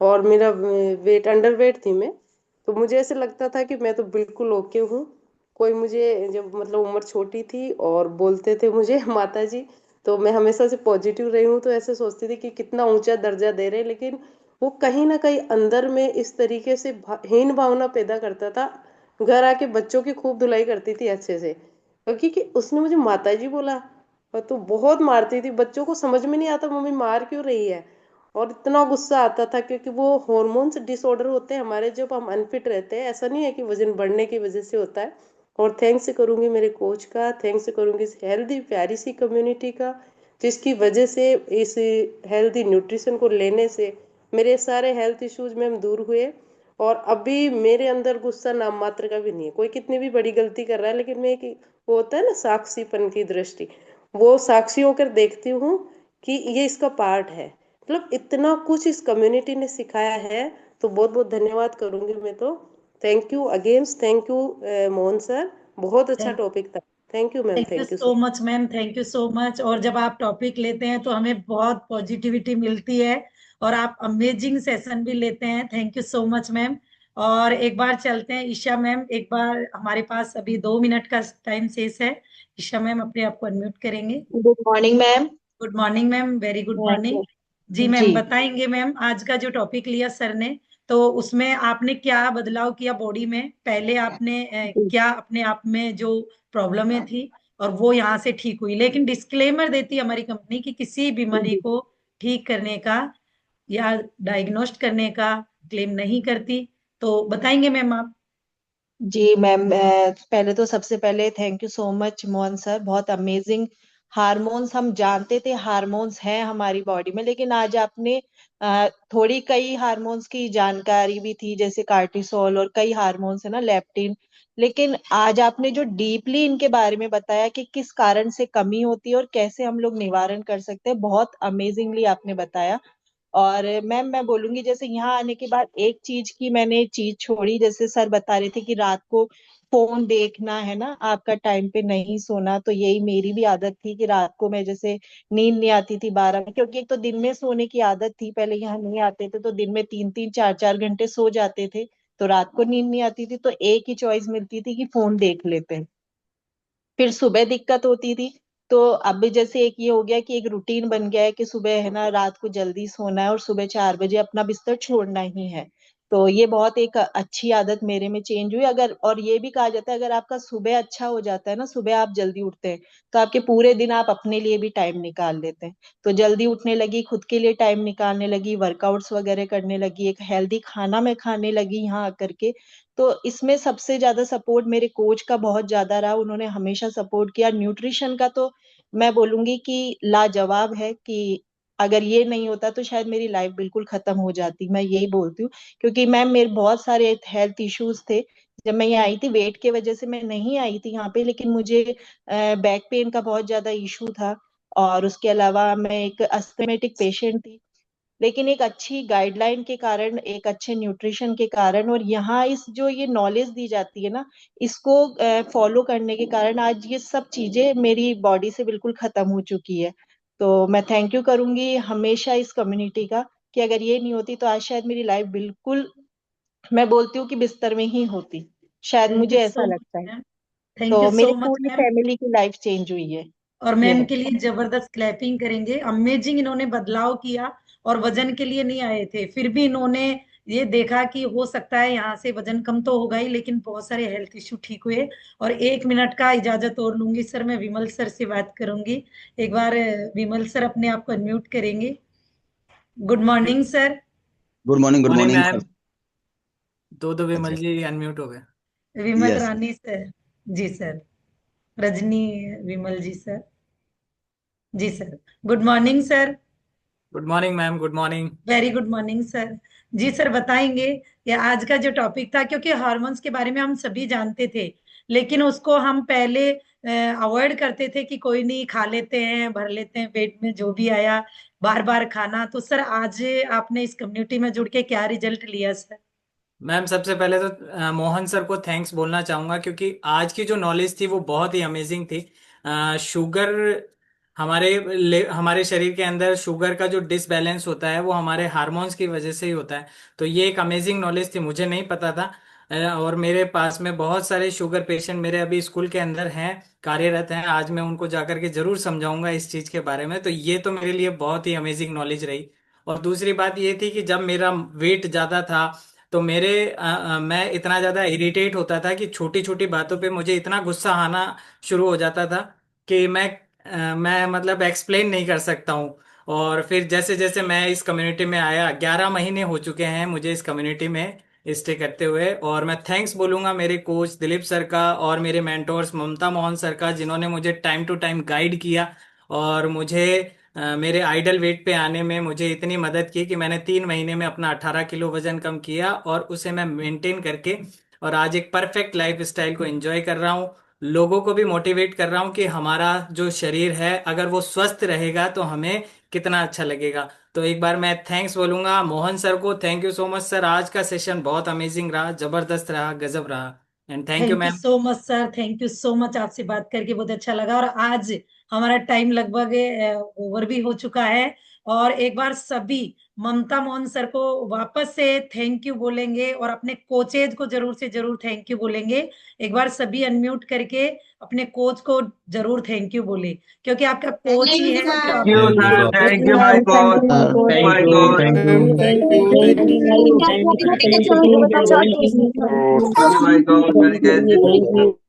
और मेरा वेट अंडर वेट थी मैं। तो मुझे ऐसे लगता था कि मैं तो बिल्कुल ओके हूँ। कोई मुझे जब मतलब उम्र छोटी थी और बोलते थे मुझे माता जी, तो मैं हमेशा से पॉजिटिव रही हूँ, तो ऐसे सोचती थी कि कितना ऊंचा दर्जा दे रहे हैं। लेकिन वो कहीं ना कहीं अंदर में इस तरीके से हीन भावना पैदा करता था। घर आके बच्चों की खूब धुलाई करती थी अच्छे से, क्योंकि कि उसने मुझे माता जी बोला। और तो बहुत मारती थी बच्चों को, समझ में नहीं आता मम्मी मार क्यों रही है। और इतना गुस्सा आता था, क्योंकि वो हॉर्मोन्स डिसऑर्डर होते हैं हमारे जब हम अनफिट रहते हैं। ऐसा नहीं है कि वजन बढ़ने की वजह से होता है। और थैंक्स करूंगी मेरे कोच का, थैंक्स करूंगी इस हेल्दी प्यारी सी कम्युनिटी का, जिसकी वजह से इस हेल्दी न्यूट्रिशन को लेने से मेरे सारे हेल्थ इश्यूज में दूर हुए। और अभी मेरे अंदर गुस्सा नाम मात्र का भी नहीं है। कोई कितनी भी बड़ी गलती कर रहा है, लेकिन मैं एक वो होता है ना साक्षीपन की दृष्टि, वो साक्षी होकर देखती हूँ कि ये इसका पार्ट है। मतलब इतना कुछ इस कम्युनिटी ने सिखाया है, तो बहुत बहुत धन्यवाद करूंगी मैं तो। Thank you again, thank you Mohan sir, बहुत अच्छा टॉपिक था। Thank you ma'am, thank you thank you so so much ma'am, thank you so much. और जब आप टॉपिक लेते हैं तो हमें बहुत पॉजिटिविटी मिलती है, और आप अमेजिंग सेशन भी लेते हैं। Thank you so much ma'am. और एक बार चलते हैं ईशा मैम, एक बार हमारे पास अभी 2 मिनट का टाइम शेष है। ईशा मैम अपने आप को अनम्यूट करेंगे। Good morning ma'am. Good morning ma'am, very good morning. जी जी मैम, बताएंगे मैम आज का जो टॉपिक लिया सर ने, तो उसमें आपने क्या बदलाव किया बॉडी में। पहले आपने क्या अपने आप में जो प्रॉब्लमें थी और वो यहाँ से ठीक हुई, लेकिन डिस्क्लेमर देती है हमारी कंपनी कि किसी बीमारी को ठीक करने का या डायग्नोस्ट करने का क्लेम नहीं करती। तो बताएंगे मैम आप। जी मैम, पहले तो सबसे पहले thank you so much Mohan sir, बहुत अमेजिंग। हार्मोन्स हम जानते थे, हार्मोन्स हैं हमारी बॉडी में, लेकिन आज आपने थोड़ी कई हार्मोन्स की जानकारी भी थी, जैसे कार्टिसोल और कई हार्मोन्स है ना, लेप्टिन। लेकिन आज आपने जो डीपली इनके बारे में बताया कि किस कारण से कमी होती है और कैसे हम लोग निवारण कर सकते हैं, बहुत अमेजिंगली आपने बताया। और मैम मैं बोलूंगी, जैसे यहाँ आने के बाद एक चीज की मैंने चीज छोड़ी, जैसे सर बता रहे थे कि रात को फोन देखना है ना, आपका टाइम पे नहीं सोना, तो यही मेरी भी आदत थी कि रात को मैं जैसे नींद नहीं आती थी 12 में, क्योंकि एक तो दिन में सोने की आदत थी, पहले यहाँ नहीं आते थे तो दिन में 3-3 4-4 घंटे सो जाते थे, तो रात को नींद नहीं आती थी, तो एक ही चॉइस मिलती थी कि फोन देख लेते हैं। फिर सुबह दिक्कत होती थी। तो अब जैसे एक ये हो गया कि एक रूटीन बन गया है कि सुबह है ना, रात को जल्दी सोना है और सुबह 4 बजे अपना बिस्तर छोड़ना ही है। तो ये बहुत एक अच्छी आदत मेरे में चेंज हुई। अगर और ये भी कहा जाता है, अगर आपका सुबह अच्छा हो जाता है ना, सुबह आप जल्दी उठते हैं, तो आपके पूरे दिन आप अपने लिए भी टाइम निकाल लेते हैं। तो जल्दी उठने लगी, खुद के लिए टाइम निकालने लगी, वर्कआउट्स वगैरह करने लगी, एक हेल्दी खाना मैं खाने लगी यहाँ आकर के। तो इसमें सबसे ज्यादा सपोर्ट मेरे कोच का बहुत ज्यादा रहा, उन्होंने हमेशा सपोर्ट किया। न्यूट्रिशन का तो मैं बोलूंगी कि लाजवाब है, कि अगर ये नहीं होता तो शायद मेरी लाइफ बिल्कुल खत्म हो जाती, मैं यही बोलती हूँ। क्योंकि मैम मेरे बहुत सारे हेल्थ इश्यूज थे। जब मैं यहाँ आई थी, वेट के वजह से मैं नहीं आई थी यहाँ पे, लेकिन मुझे बैक पेन का बहुत ज्यादा इशू था। और उसके अलावा मैं एक अस्थमेटिक पेशेंट थी। लेकिन एक अच्छी गाइडलाइन के कारण, एक अच्छे न्यूट्रिशन के कारण, और यहाँ इस जो ये नॉलेज दी जाती है ना, इसको फॉलो करने के कारण आज ये सब चीजें मेरी बॉडी से बिल्कुल खत्म हो चुकी है। तो मैं थैंक यू करूंगी हमेशा इस कम्युनिटी का, कि अगर ये नहीं होती तो आज शायद मेरी लाइफ बिल्कुल, मैं बोलती हूँ कि बिस्तर में ही होती, शायद थैंक यू मुझे सो ऐसा मच लगता है। मैम, थैंक यू तो सो मेरी मच पूरी मैम। फैमिली की लाइफ चेंज हुई है। और ये मैम है। के लिए जबरदस्त क्लैपिंग करेंगे। अमेजिंग, इन्होंने बदलाव किया और वजन के लिए नहीं आए थे, फिर भी इन्होंने ये देखा कि हो सकता है यहाँ से वजन कम तो होगा ही, लेकिन बहुत सारे हेल्थ इश्यू ठीक हुए। और 1 मिनट का इजाजत और लूंगी सर, मैं विमल सर से बात करूंगी। एक बार विमल सर अपने आप को अनम्यूट करेंगे। Good morning sir. Good morning morning ma'am. Sir. दो विमल अच्छा। जी अनम्यूट हो गए। विमल यस। रानी सर। जी सर। रजनी विमल जी सर। जी sir. Good morning sir. Good morning ma'am, good morning. Very good morning sir. जी सर, बताएंगे ये आज का जो टॉपिक था, क्योंकि हार्मोन्स के बारे में हम सभी जानते थे, लेकिन उसको हम पहले अवॉइड करते थे कि कोई नहीं, खा लेते हैं, भर लेते हैं पेट में जो भी आया, बार बार खाना। तो सर आज आपने इस कम्युनिटी में जुड़ के क्या रिजल्ट लिया सर? मैम सबसे पहले तो मोहन सर को थैंक्स बोलना चाहूँगा, क्योंकि आज की जो नॉलेज थी वो बहुत ही अमेजिंग थी। शुगर हमारे शरीर के अंदर शुगर का जो डिसबैलेंस होता है वो हमारे हार्मोन्स की वजह से ही होता है। तो ये एक अमेजिंग नॉलेज थी, मुझे नहीं पता था। और मेरे पास में बहुत सारे शुगर पेशेंट मेरे अभी स्कूल के अंदर हैं, कार्यरत हैं। आज मैं उनको जाकर के जरूर समझाऊंगा इस चीज़ के बारे में। तो ये तो मेरे लिए बहुत ही अमेजिंग नॉलेज रही। और दूसरी बात ये थी कि जब मेरा वेट ज़्यादा था तो मैं इतना ज्यादा इरिटेट होता था कि छोटी छोटी बातों पे मुझे इतना गुस्सा आना शुरू हो जाता था कि मैं मतलब एक्सप्लेन नहीं कर सकता हूँ। और फिर जैसे जैसे मैं इस कम्युनिटी में आया, 11 महीने हो चुके हैं मुझे इस कम्युनिटी में स्टे करते हुए। और मैं थैंक्स बोलूंगा मेरे कोच दिलीप सर का और मेरे मेंटोर्स ममता मोहन सर का, जिन्होंने मुझे टाइम टू टाइम गाइड किया और मुझे मेरे आइडल वेट पे आने में मुझे इतनी मदद की कि मैंने 3 महीने में अपना 18 किलो वजन कम किया और उसे मैं मेंटेन करके और आज एक परफेक्ट लाइफ स्टाइल को एंजॉय कर रहा हूँ। लोगों को भी मोटिवेट कर रहा हूँ कि हमारा जो शरीर है अगर वो स्वस्थ रहेगा तो हमें कितना अच्छा लगेगा। तो एक बार मैं थैंक्स बोलूंगा मोहन सर को। Thank you so much sir, आज का सेशन बहुत अमेजिंग रहा, जबरदस्त रहा, गजब रहा। And thank you thank you ma'am. So much sir, thank you so much. आपसे बात करके बहुत अच्छा लगा। और आज हमारा टाइम लगभग ओवर भी हो चुका है। और एक बार सभी ममता मोहन सर को वापस से थैंक यू बोलेंगे और अपने कोचेज को जरूर से जरूर थैंक यू बोलेंगे। एक बार सभी अनम्यूट करके अपने कोच को जरूर थैंक यू बोले, क्योंकि आपका कोच ही है जो Thank आपको you, thank you sir. So motivate Thank करेगा। you, my God. Thank My you God. Thank you thank you thank you thank you Thank you, my God. Very good.